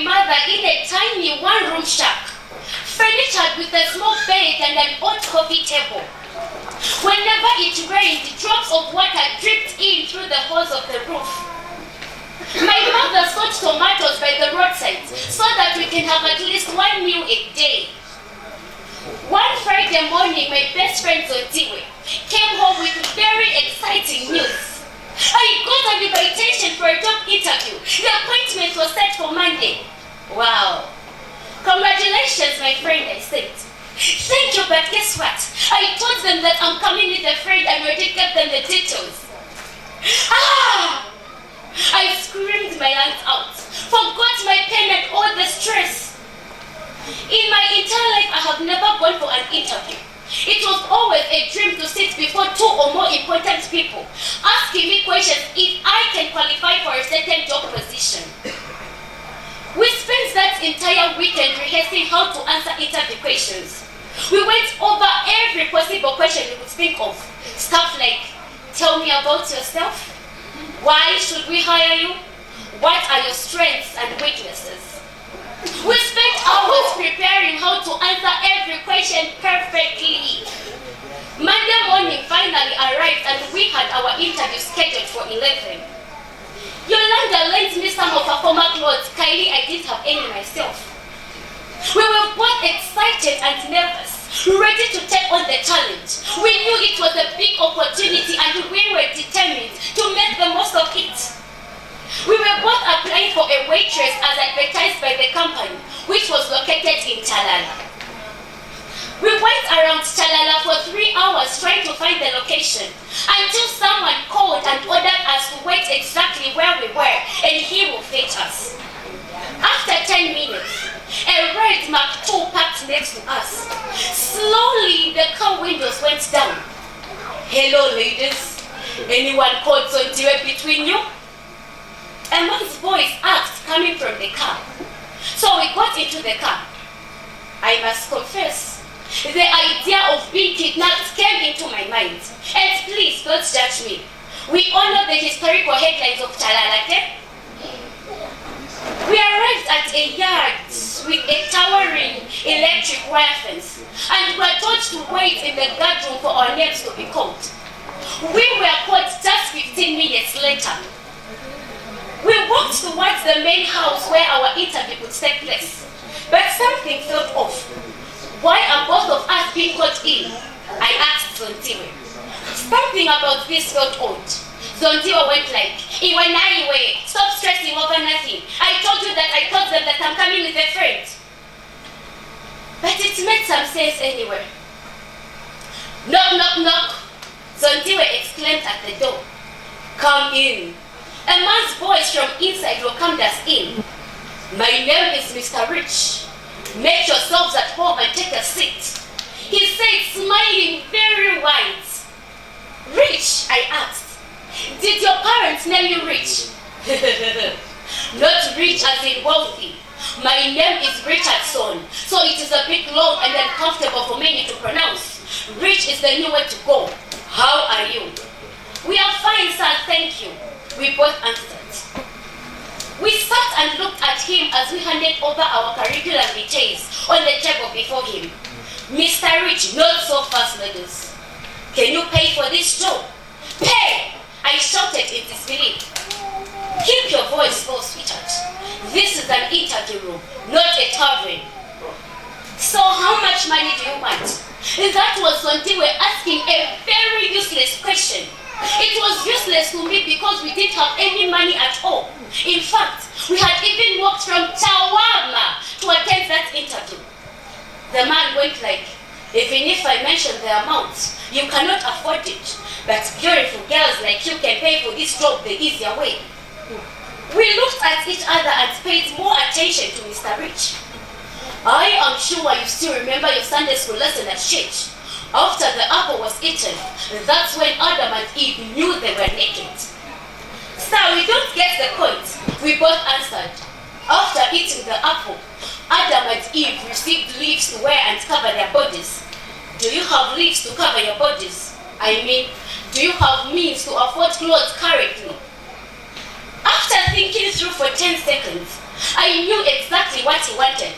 mother in a tiny one-room shack, furnitured with a small bed and an old coffee table. Whenever it rained, drops of water dripped in through the holes of the roof. My mother sowed tomatoes by the roadside so that we can have at least one meal a day. One Friday morning, my best friend Zontiwe came home with very exciting news. I got an invitation for a job interview. The appointment was set for Monday. Wow. Congratulations, my friend, I said. Thank you, but guess what? I told them that I'm coming with a friend and already gave them the details. Ah! I screamed my lungs out, forgot my pain and all the stress. In my entire life, I have never gone for an interview. It was always a dream to sit before two or more important people, asking me questions if I can qualify for a certain job position. We spent that entire weekend rehearsing how to answer interview questions. We went over every possible question you could think of. Stuff like, tell me about yourself. Why should we hire you? What are your strengths and weaknesses? We spent hours preparing how to answer every question perfectly. Monday morning finally arrived and we had our interview scheduled for 11. Yolanda lent me some of her former clothes. Kylie, I didn't have any myself. We were both excited and nervous, ready to take on the challenge. We knew it was a big opportunity and we were determined to make the most of it. We were both applying for a waitress as advertised by the company, which was located in Chalala. We went around Chalala for 3 hours trying to find the location until someone called and ordered us to wait exactly where we were and he will fetch us. After 10 minutes, a red Mark II parked next to us. Slowly, the car windows went down. Hello, ladies. Anyone called Zontiwe between you? A man's voice asked coming from the car. So we got into the car. I must confess, the idea of being kidnapped came into my mind. And please don't judge me. We honor the historical headlines of Chalalake. We arrived at a yard with a towering electric wire fence and were told to wait in the guard room for our names to be called. We were called just 15 minutes later. We walked towards the main house where our interview would take place, but something felt off. Why are both of us being caught in? I asked Zontiwe. Something about this felt odd. Zontiwe went like, Iwe, stop stressing over nothing. I told you that I told them that I'm coming with a friend. But it made some sense anyway. Knock, knock, knock. Zontiwe exclaimed at the door. Come in. A man's voice from inside welcomed us in. My name is Mr. Rich. Make yourselves at home and take a seat. He said, smiling very wide. Rich, I asked. Did your parents name you Rich? Not rich as in wealthy. My name is Richardson, so it is a bit long and uncomfortable for many to pronounce. Rich is the new way to go. How are you? We are fine, sir, thank you. We both answered. We sat and looked at him as we handed over our curriculum details on the table before him. Mr. Rich, not so fast, ladies. Can you pay for this job? Pay! I shouted in disbelief. Keep your voice low, sweetheart. This is an interview room, not a tavern. So how much money do you want? That was Zontiwe asking a very useless question. It was useless to me because we didn't have any money at all. In fact, we had even walked from Chawama to attend that interview. The man went like, even if I mention the amount, you cannot afford it. But beautiful girls like you can pay for this job the easier way. We looked at each other and paid more attention to Mr. Rich. I am sure you still remember your Sunday school lesson at church. After the apple was eaten, that's when Adam and Eve knew they were naked. Sir, we don't get the point. We both answered. After eating the apple, Adam and Eve received leaves to wear and cover their bodies. Do you have leaves to cover your bodies? I mean, do you have means to afford clothes currently? After thinking through for 10 seconds, I knew exactly what he wanted.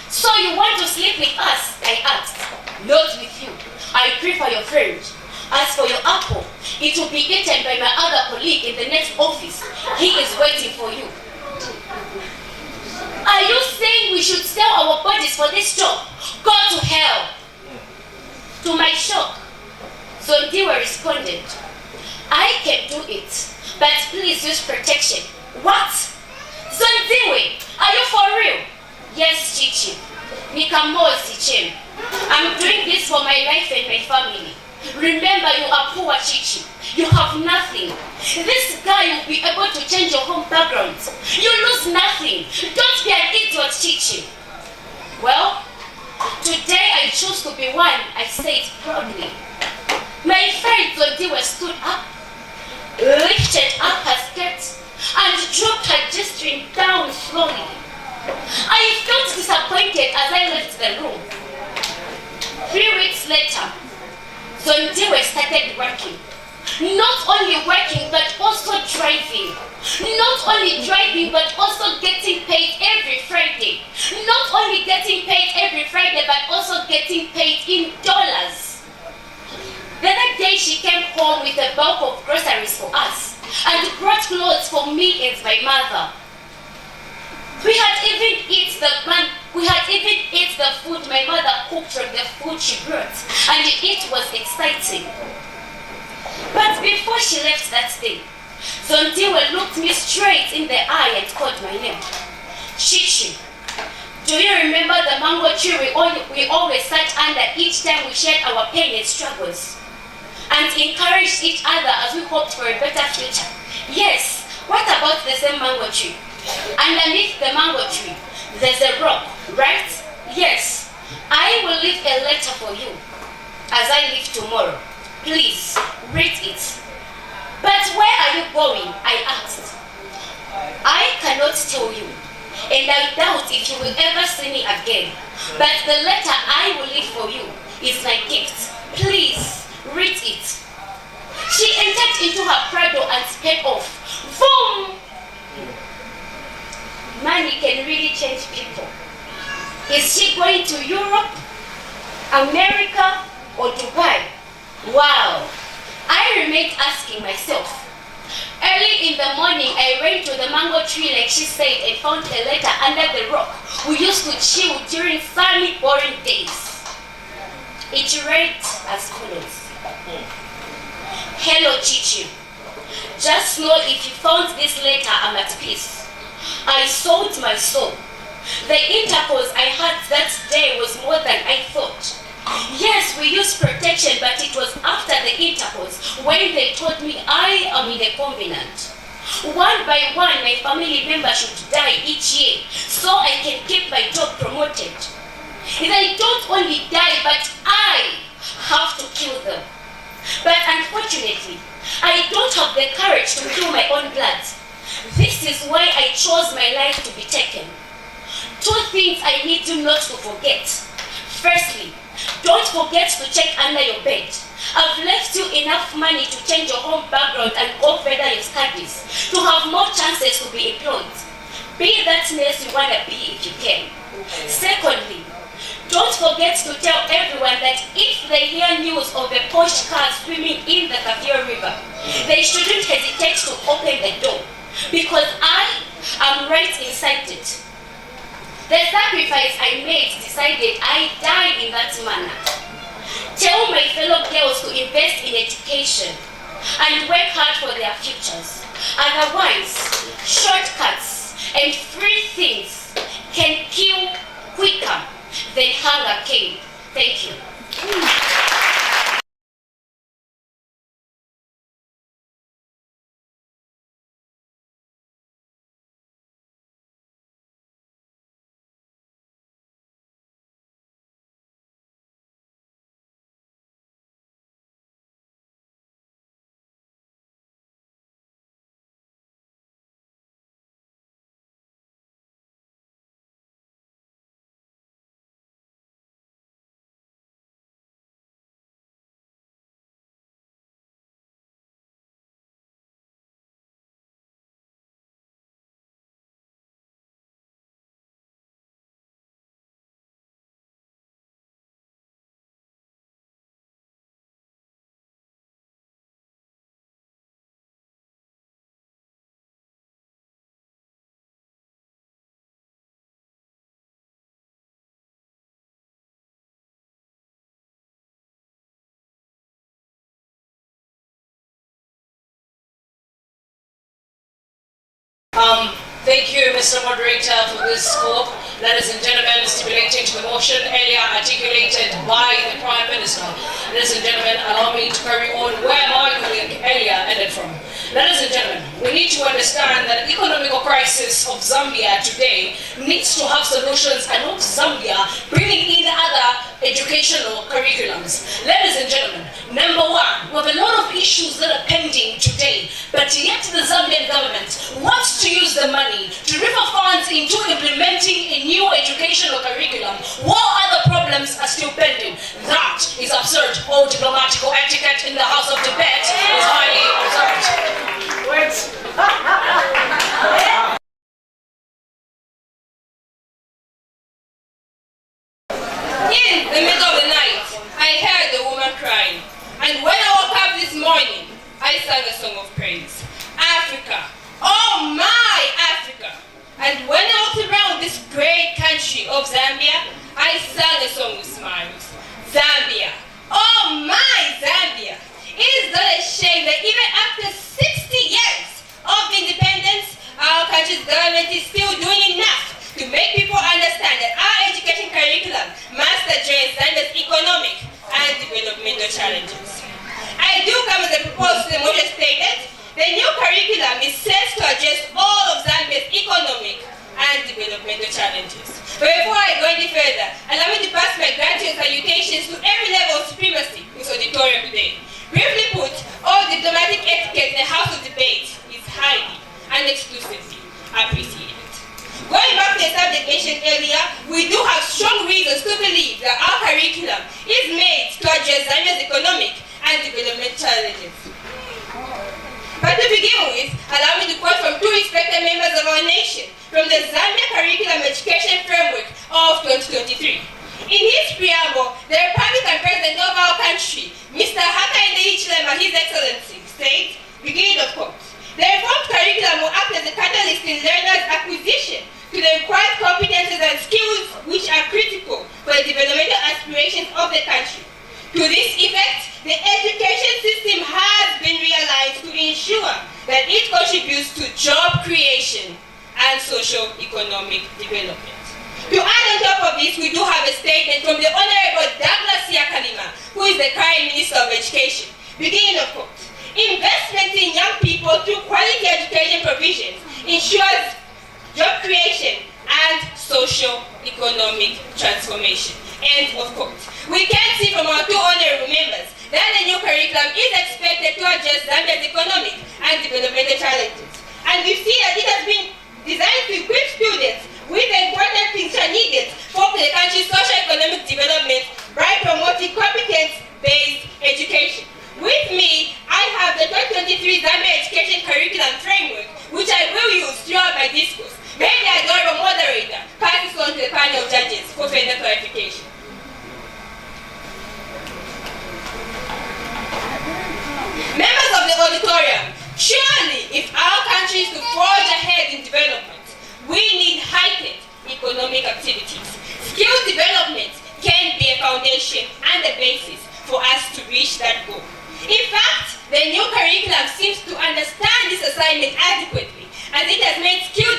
So you want to sleep with us? I asked. Not with you. I prefer your friend. As for your apple, it will be eaten by my other colleague in the next office. He is waiting for you. Are you saying we should sell our bodies for this job? Go to hell. To my shock, Zondiwe responded, I can do it, but please use protection. What? Zondiwe, are you for real? Yes, Chichi. Nikamozi Chim. I'm doing this for my life and my family. Remember, you are poor, Chichi. You have nothing. This guy will be able to change your home background. You lose nothing. Don't be an idiot, Chichi. Well, today I choose to be one, I said proudly. My friend Zondiwe stood up, lifted up her skirt, and dropped her G-string down slowly. I felt disappointed as I left the room. 3 weeks later, Zondiwe started working. Not only working, but also driving. Not only driving, but also getting paid every Friday. Not only getting paid every Friday, but also getting paid in dollars. The other day, she came home with a bulk of groceries for us and brought clothes for me and my mother. We had even eaten the food my mother cooked from the food she brought, and it was exciting. But before she left that day, Zondiwe looked me straight in the eye and called my name. Chichi, do you remember the mango tree we always sat under each time we shared our pain and struggles? And encouraged each other as we hoped for a better future? Yes, what about the same mango tree? Underneath the mango tree, there's a rock, right? Yes, I will leave a letter for you as I leave tomorrow. Please, read it. But where are you going? I asked. I cannot tell you, and I doubt if you will ever see me again. But the letter I will leave for you is my gift. Please, read it. She entered into her Prado and sped off. Boom! Money can really change people. Is she going to Europe, America, or Dubai? Wow! I remained asking myself. Early in the morning, I ran to the mango tree like she said and found a letter under the rock we used to chill during sunny, boring days. It read as follows. Hello, Chichi. Just know if you found this letter, I'm at peace. I sold my soul. The intercourse I had that day was more than I thought. Yes, we used protection, but it was after the intercourse when they told me I am in a covenant. One by one, my family members should die each year so I can keep my job promoted. They don't only die, but I have to kill them. But unfortunately, I don't have the courage to kill my own blood. This is why I chose my life to be taken. 2 things I need you not to forget. Firstly, don't forget to check under your bed. I've left you enough money to change your home background and go further your studies, to have more chances to be employed. Be that nurse you want to be if you can. Secondly, don't forget to tell everyone that if they hear news of a posh car swimming in the Kafio River, they shouldn't hesitate to open the door, because I am right inside it. The sacrifice I made decided I die in that manner. Tell my fellow girls to invest in education and work hard for their futures. Otherwise, shortcuts and free things can kill quicker than hunger can. Thank you. Thank you, Mr. Moderator, for this scope. Ladies and gentlemen, stipulating to the motion earlier articulated by the Prime Minister. Ladies and gentlemen, allow me to carry on where my colleague earlier ended from. Ladies and gentlemen, we need to understand that the economic crisis of Zambia today needs to have solutions, and not Zambia bringing in other educational curriculums. Ladies and gentlemen, number one, we have a lot of issues that are pending today, but yet the Zambian government wants to use the money to refer funds into implementing a new educational curriculum while other problems are still pending. That is absurd. All diplomatic etiquette in the House of Debate is highly observed. In the middle of the night, I heard the woman crying. And when I woke up this morning, I sang a song of praise. Africa, oh my Africa. And when I walked around this great country of Zambia, I sang a song with smiles. Zambia, oh my Zambia. It is not a shame that even after 60 years of independence, our country's government is still doing enough to make people understand that our education curriculum must address Zambia's economic and developmental challenges. I do come as a proposal to the motion stated. The new curriculum is set to address all of Zambia's economic and developmental challenges. But before I go any further, allow me to pass my gratitude and salutations to every level of supremacy in this auditorium today. Briefly put, all diplomatic etiquette in the House of Debate is highly and exclusively appreciated. Going back to the subject mentioned earlier, we do have strong reasons to believe that our curriculum is made to address Zambia's economic and developmental challenges. But to begin with, allow me to quote from two respected members of our nation from the Zambia Curriculum Education Framework of 2023. In his preamble, the Republican President of our country, Mr. Hakainde Hichilema, His Excellency, states, beginning of quote, the reformed curriculum will act as a catalyst in learners' acquisition to the required competences and skills which are critical for the developmental aspirations of the country. To this effect, the education system has been realized to ensure that it contributes to job creation and socio-economic development. To add on top of this, we do have a statement from the Honorable Douglas Yakalima, who is the current Minister of Education. Beginning of quote, investment in young people through quality education provisions ensures job creation and socio-economic transformation. End of quote. We can see from our two honorable members that the new curriculum is expected to address Zambia's economic and developmental challenges. And we see that it has been designed to equip students with the important things that are needed for the country's socio-economic development by promoting competence-based education. With me, I have the 2023 Zambia Education Curriculum Framework, which I will use throughout my discourse. May the adorable moderator pass this on to the panel of judges for further clarification. Members of the auditorium, surely if our country is to forge ahead in development, we need heightened economic activities. Skill development can be a foundation and a basis for us to reach that goal. In fact, the new curriculum seems to understand this assignment adequately, as it has made skill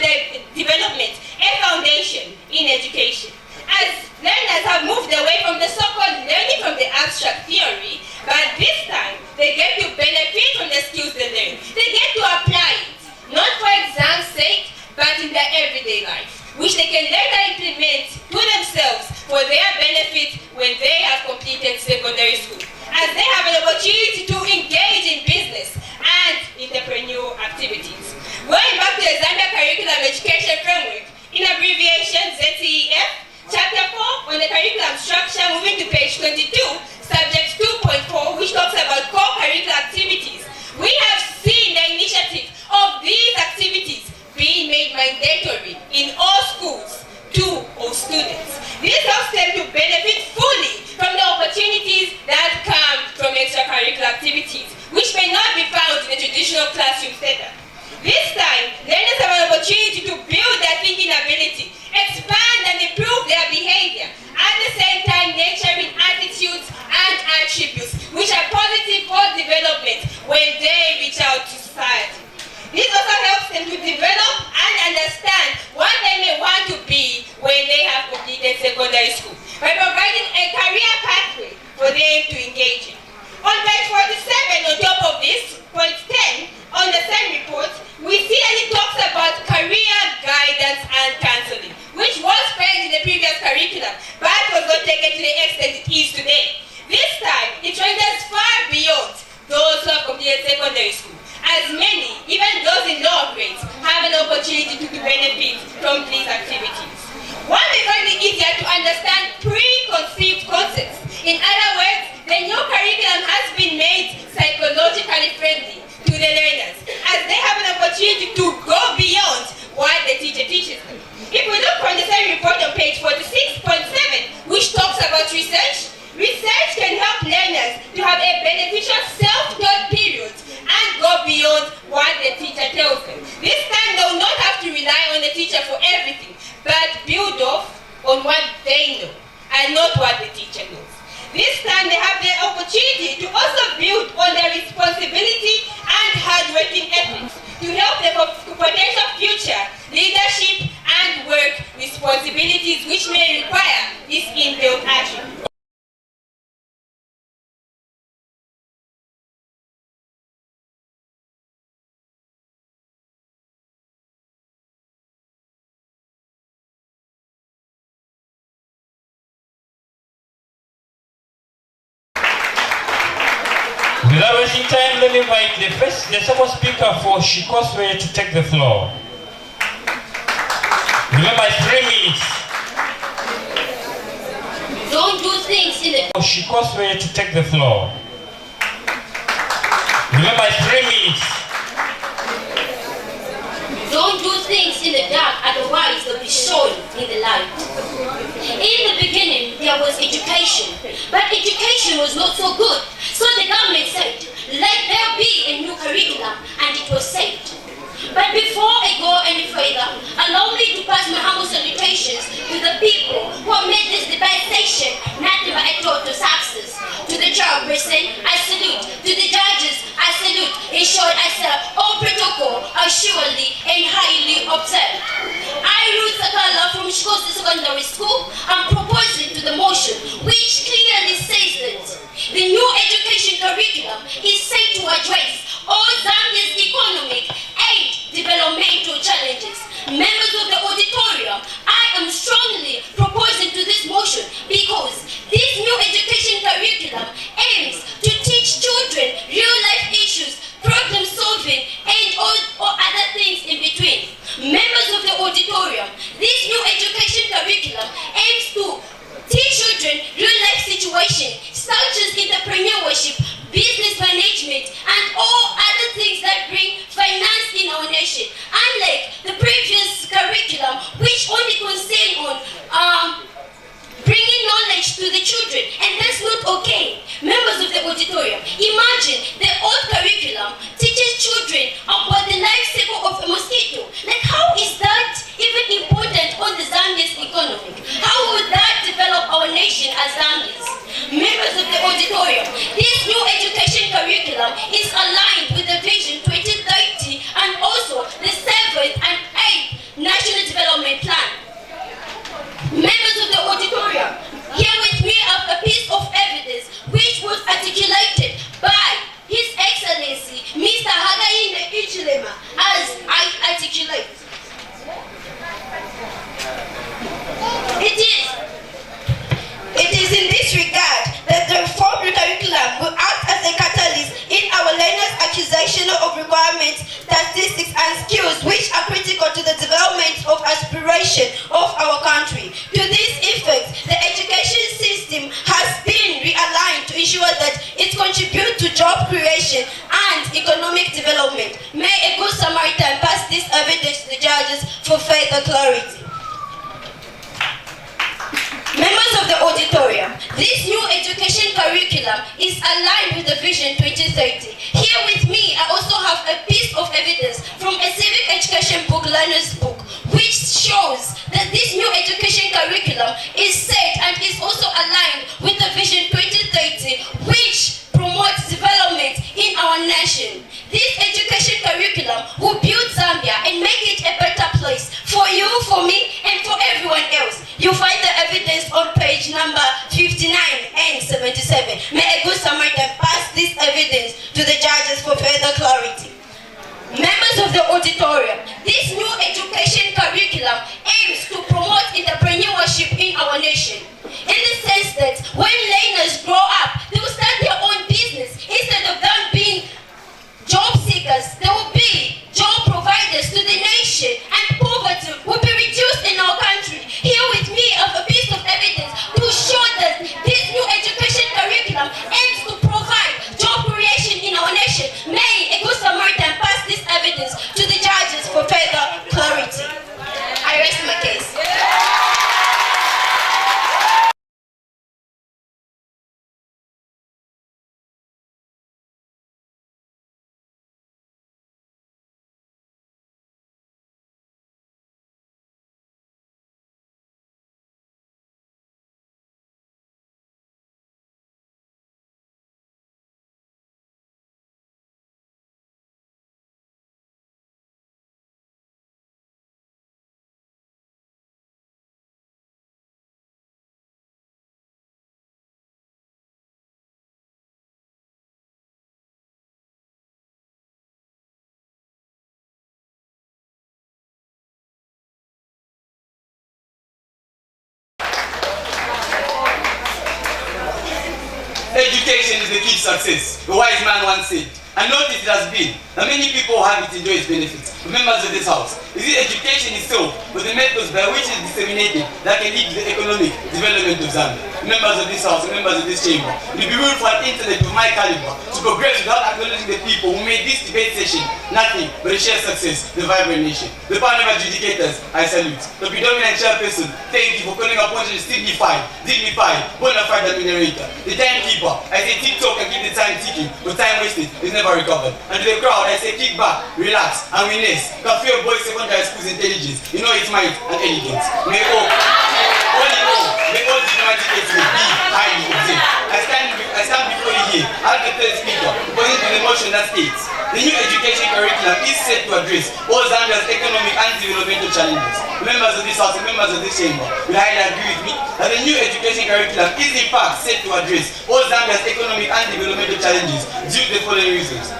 development a foundation in education. As learners have moved away from the so-called learning from the abstract theory, but this time they get to benefit from the skills they learn. They get to apply it, not for exam's sake, but in their everyday life, which they can later implement to themselves for their benefit when they have completed secondary school, as they have an opportunity to engage in business and entrepreneurial activities. Going back to the Zambia Curriculum Education Framework, in abbreviation ZCEF, Chapter 4 on the curriculum structure, moving to page 22, subject 2.4, which talks about core curricular activities. We have seen the initiative of these activities being made mandatory in all schools to all students. This helps them to benefit fully from the opportunities that come from extracurricular activities, which may not be found in the traditional classroom setup. This time, learners have an opportunity to build their thinking ability, expand and improve their behavior, at the same time nurturing attitudes and attributes which are positive for development when they reach out to society. This also helps them to develop from these activities. One, we find it easier to understand preconceived concepts. In other words, the new curriculum has been made psychologically friendly to the learners, as they have an opportunity to go beyond what the teacher teaches them. If we look on the same report on page 46.7, which talks about research, research can help learners to have a beneficial self-taught period and go beyond what the teacher tells them. This time they will not have to rely on the teacher for everything, but build off on what they know and not what the teacher knows. This time they have the opportunity to also build on their responsibility and hard-working ethics to help the potential future leadership and work responsibilities which may require this inbuilt action. Without wasting time, let me invite the second speaker for Shikoswe to take the floor. Remember, 3 minutes. Don't do things in the... For Shikoswe to take the floor. Remember, 3 minutes. Don't do things in the dark, otherwise they'll be shown in the light. In the beginning, there was education, but education was not so good. So the government said, let there be a new curriculum, and it was said. But before I go any further, allow me to pass my humble salutations to the people who have made this debate session nothing but a total success. To the chairperson, I salute. To the judges, I salute. In short, I say, all protocol are surely and highly observed. I, Ruth Sakala from Shikosi Secondary School, am proposing to the motion which clearly says that the new education curriculum is set to address all Zambia's economic and developmental challenges. Members of the auditorium, I am strongly proposing to this motion because this new education curriculum aims to teach children real-life issues, problem solving, and all other things in between. Members of the auditorium, this new education curriculum aims to teach children real-life situations such as entrepreneurship, business management, and all other things that bring finance in our nation. Unlike the previous curriculum, which only concern on bringing knowledge to the children, and that's not okay. Members of the auditorium, imagine the old curriculum teaches children about the life cycle of a mosquito. Like, how is that even important on the Zambia's economy? How would that develop our nation as Zambians? Members of the auditorium, this new education curriculum is aligned with the Vision 2030 and also the 7th and 8th National Development Plan. Members of the auditorium, here with me are a piece of evidence which was articulated by His Excellency Mr. Hagainde Ichilema as I articulate. It is in this regard that the reformed curriculum will act as a catalyst in our learners' acquisition of requirements, statistics, and skills which are critical to the development of aspiration of our country. To this effect, the education system has been realigned to ensure that it contributes to job creation and economic development. May a good Samaritan pass this evidence to the judges for further clarity. Members of the auditorium, this new education curriculum is aligned with the Vision 2030. Here with me, I also have a piece of evidence from a civic education book, learner's book, which shows that this new education curriculum is set and is also aligned with the Vision 2030, which promotes development in our nation. This education curriculum will build Zambia and make it a better place for you, for me, and for everyone else. You find the evidence on page number 59 and 77. May a good Samaritan pass this evidence to the judges for further clarity. Members of the auditorium, this new education curriculum aims to promote entrepreneurship in our nation. In the sense that when learners grow up, they will start their own business. Instead of them being job seekers, they will be job providers to the nation, and poverty will be reduced. Education is the key to success, a wise man once said. And notice it has been that many people have it enjoy its benefits. Members of this house, is it education itself or the methods by which it is disseminated that can lead to the economic development of Zambia? Members of this house, members of this chamber, it will be rude for an internet of my caliber to progress without acknowledging the people who made this debate session nothing but a shared success, the vibrant nation. The panel of adjudicators, I salute. The predominant chairperson, thank you for calling upon to dignified, bona fide administrator. The timekeeper, I say TikTok and keep the time ticking, but time wasted is never recovered. And to the crowd, I say kick back, relax, and witness. Can feel boys secondary school's intelligence. You know its mind and elegance. May all diplomatic etiquette be highly observed. I stand before you here as the third speaker, according to the motion that states, the new education curriculum is set to address all Zambia's economic and developmental challenges. Members of this house and members of this chamber will highly agree with me that the new education curriculum is in fact set to address all Zambia's economic and developmental challenges due to the following reasons.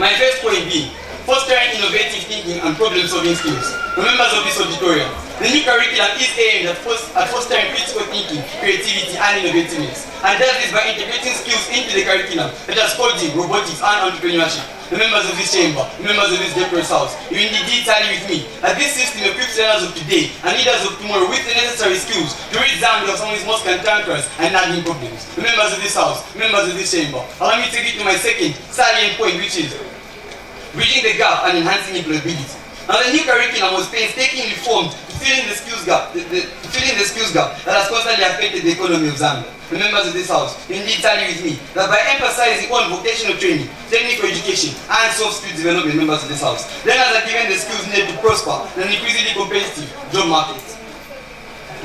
My first point being, fostering innovative thinking and problem-solving skills. For members of this auditorium, the new curriculum is aimed at fostering critical thinking, creativity, and innovativeness, and does this by integrating skills into the curriculum, such as coding, robotics, and entrepreneurship. The members of this chamber, the members of this decorous house, you indeed tally with me that this system equips learners of today and leaders of tomorrow with the necessary skills to rid Zambia of some of its most cantankerous and nagging problems. The members of this house, members of this chamber, allow me to take it to my second salient point, which is bridging the gap and enhancing employability. Now, the new curriculum was painstakingly formed to fill in the skills gap, that has constantly affected the economy of Zambia. The members of this house, indeed tally with me that by emphasizing on vocational training, technical education, and soft skill development, members of this house, learners are given the skills needed to prosper in an increasingly competitive job market.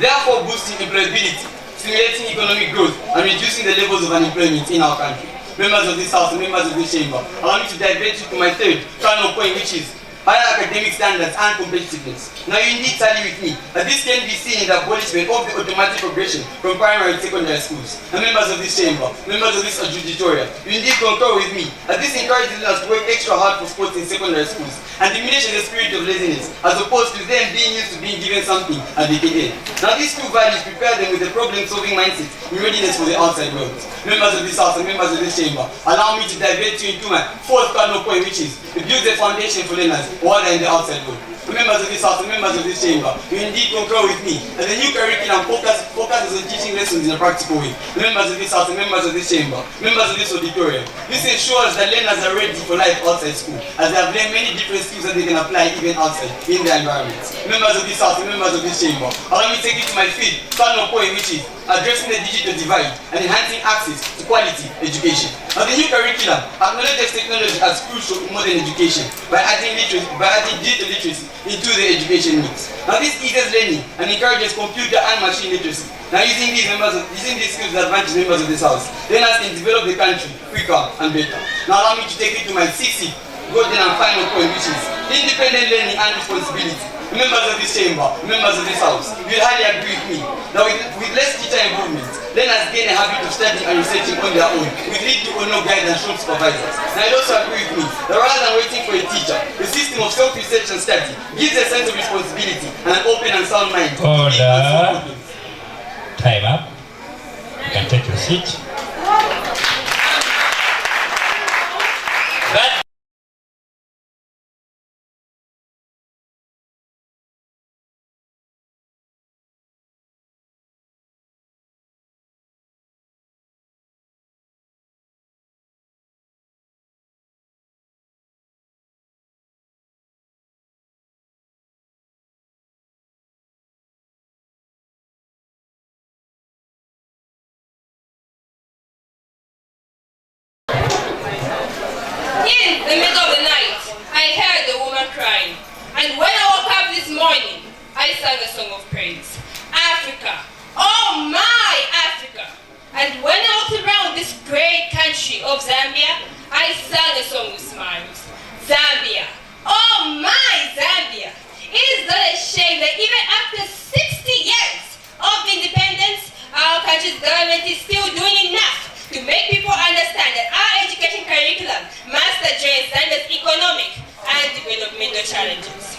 Therefore, boosting employability, stimulating economic growth, and reducing the levels of unemployment in our country. Members of this house and members of this chamber, allow me to divert you to my third final point, which is higher academic standards and competitiveness. Now, you indeed tally with me that this can be seen in the abolishment of the automatic progression from primary to secondary schools. And members of this chamber, members of this adjudicatorial, you indeed concur with me that this encourages us to work extra hard for sports in secondary schools and diminishes the spirit of laziness, as opposed to them being used to being given something and they can end. Now, these two values prepare them with a problem-solving mindset in readiness for the outside world. Members of this house and members of this chamber, allow me to divert you into my fourth cardinal point, which is to build a foundation for learners while they're in the outside world. Members of this house and members of this chamber, you indeed concur with me that the new curriculum focuses on teaching lessons in a practical way. Members of this house and members of this chamber, members of this auditorium, this ensures that learners are ready for life outside school, as they have learned many different skills that they can apply even outside in their environments. Members of this house and members of this chamber, allow me to take it to my fifth final point, which is addressing the digital divide and enhancing access to quality education. Now, the new curriculum acknowledges technology as crucial in modern education by adding digital literacy into the education mix. Now, this eases learning and encourages computer and machine literacy. Now, using these skills to advantage members of this house, learners can develop the country quicker and better. Now, allow me to take you to my sixth, golden and final point, which is independent learning and responsibility. Members of this chamber, members of this house, you will highly agree with me that with less teacher involvement, learners gain a habit of studying and researching on their own, which lead to no guidance from supervisors. Now, you also agree with me that rather than waiting for a teacher, the system of self-research and study gives a sense of responsibility and an open and sound mind. Order. Time up. You can take your seat. That In the middle of the night, I heard a woman crying. And when I woke up this morning, I sang a song of praise. Africa, oh my Africa. And when I walked around this great country of Zambia, I sang a song with smiles. Zambia, oh my Zambia. It is not a shame that even after 60 years of independence, our country's government is still doing enough to make people understand that our education curriculum must address Zambia's economic and developmental challenges.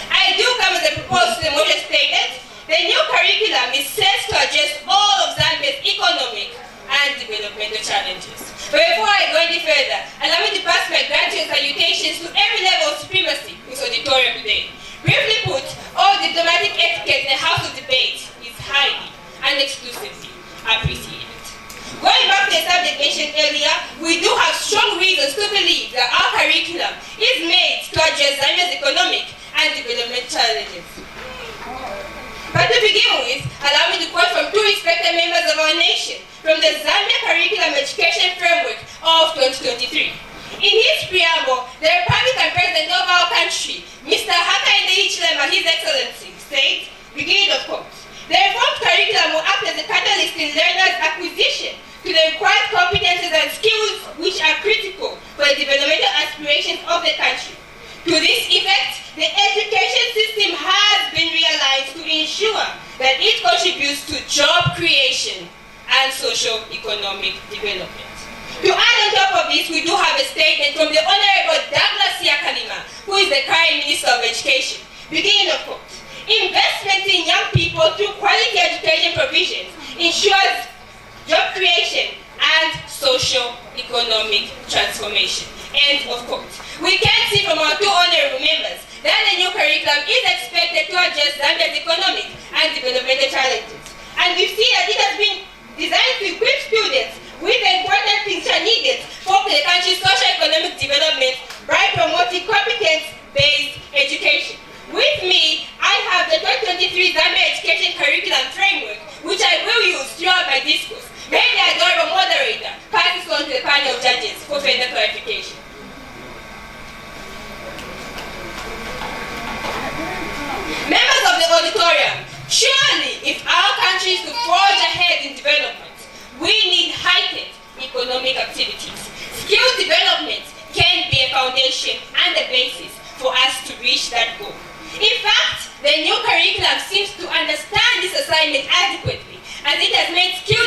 I do come with a proposal to the motion stated. The new curriculum is set to address all of Zambia's economic and developmental developmental challenges. But before I go any further, allow me to pass my gratitude and salutations to every level of supremacy in this auditorium today. Briefly put, all diplomatic etiquette in the House of Debate is highly and exclusively appreciated. Going back to the subject mentioned earlier, we do have strong reasons to believe that our curriculum is made to address Zambia's economic and development challenges. But to begin with, allow me to quote from two respected members of our nation from the Zambia Curriculum Education Framework of 2023. In his preamble, the Republican President of our country, Mr. Hakainde Hichilema, His Excellency, said, beginning of quote, the reformed curriculum will act as a catalyst in learners' acquisition to the required competences and skills which are critical for the developmental aspirations of the country. To this effect, the education system has been realized to ensure that it contributes to job creation and socio-economic development. To add on top of this, we do have a statement from the Honorable Douglas Yakalima, who is the current Minister of Education. Beginning of quote, investment in young people through quality education provisions ensures job creation and socio-economic transformation. End of quote. We can see from our two honorable members that the new curriculum is expected to address Zambia's economic and developmental challenges. And we see that it has been designed to equip students with the important things that are needed for the country's socio-economic development by promoting competence-based education. With me, I have the 2023 Zambia Education Curriculum Framework, which I will use throughout my discourse. May the adorable moderator pass this on to the panel of judges for further clarification. Members of the auditorium, surely if our country is to forge ahead in development, we need heightened economic activities. Skills development can be a foundation and a basis for us to reach that goal. In fact, the new curriculum seems to understand this assignment adequately, as it has made skill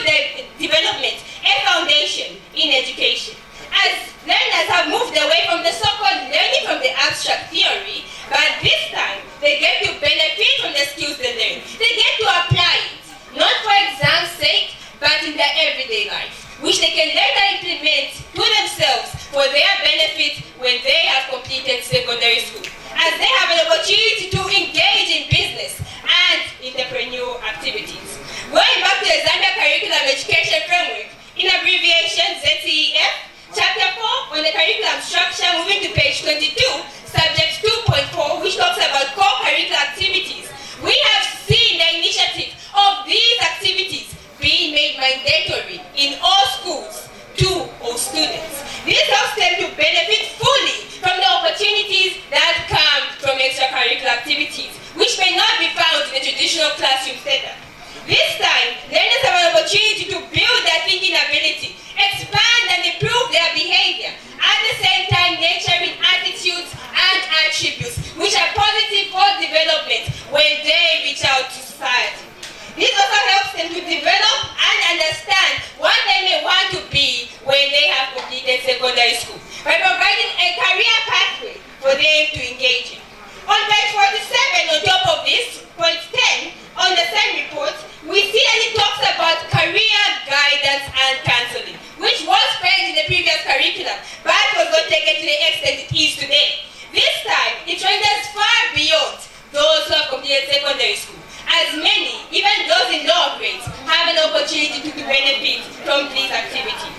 development a foundation in education. As learners have moved away from the so-called learning from the abstract theory, but this time they get to benefit from the skills they learn. They get to apply it, not for exam's sake, but in their everyday life, which they can later implement to themselves for their benefit when they have completed secondary school, as they have an opportunity to engage in business and entrepreneurial activities. Going back to the Zambia Curriculum Education Framework, in abbreviation ZCEF, Chapter 4 on the curriculum structure, moving to page 22, subject 2.4, which talks about core curricular activities. We have seen the initiative of these activities being made mandatory in all schools to all students. This helps them to benefit fully from the opportunities that come from extracurricular activities, which may not be found in the traditional classroom setup. This time, learners have an opportunity to build their thinking ability, expand and improve their behavior, at the same time nurturing attitudes and attributes which are positive for development when they reach out to society. This also helps them to develop and understand what they may want to be when they have completed secondary school, by providing a career pathway for them to engage in. On page 47, on top of this, point 10, on the same report, we see that it talks about career guidance and counseling, which was present in the previous curriculum, but was not taken to the extent it is today. This time, it renders far beyond those who have completed secondary school, as many, even those in lower grades, have an opportunity to benefit from these activities.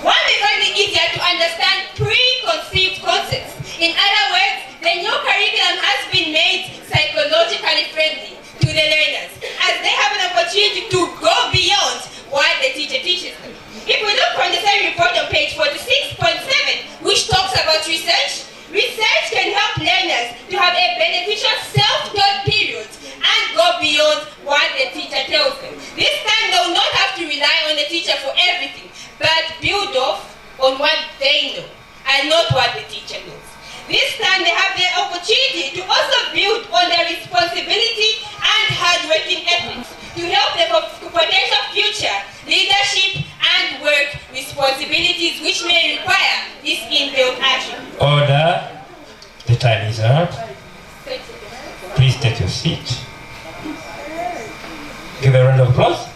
One becomes easier to understand preconceived concepts. In other words, the new curriculum has been made psychologically friendly to the learners, as they have an opportunity to go beyond what the teacher teaches them. If we look from the same report on page 46.7, which talks about research, research can help learners to have a beneficial self-taught period and go beyond what the teacher tells them. This time they will not have to rely on the teacher for everything, but build off on what they know and not what the teacher knows. This time they have the opportunity to also build on their responsibility and hard-working ethics to help their potential future leadership and work responsibilities which may require this inbuilt attribute. Order. The time is up. Please take your seat. Give a round of applause.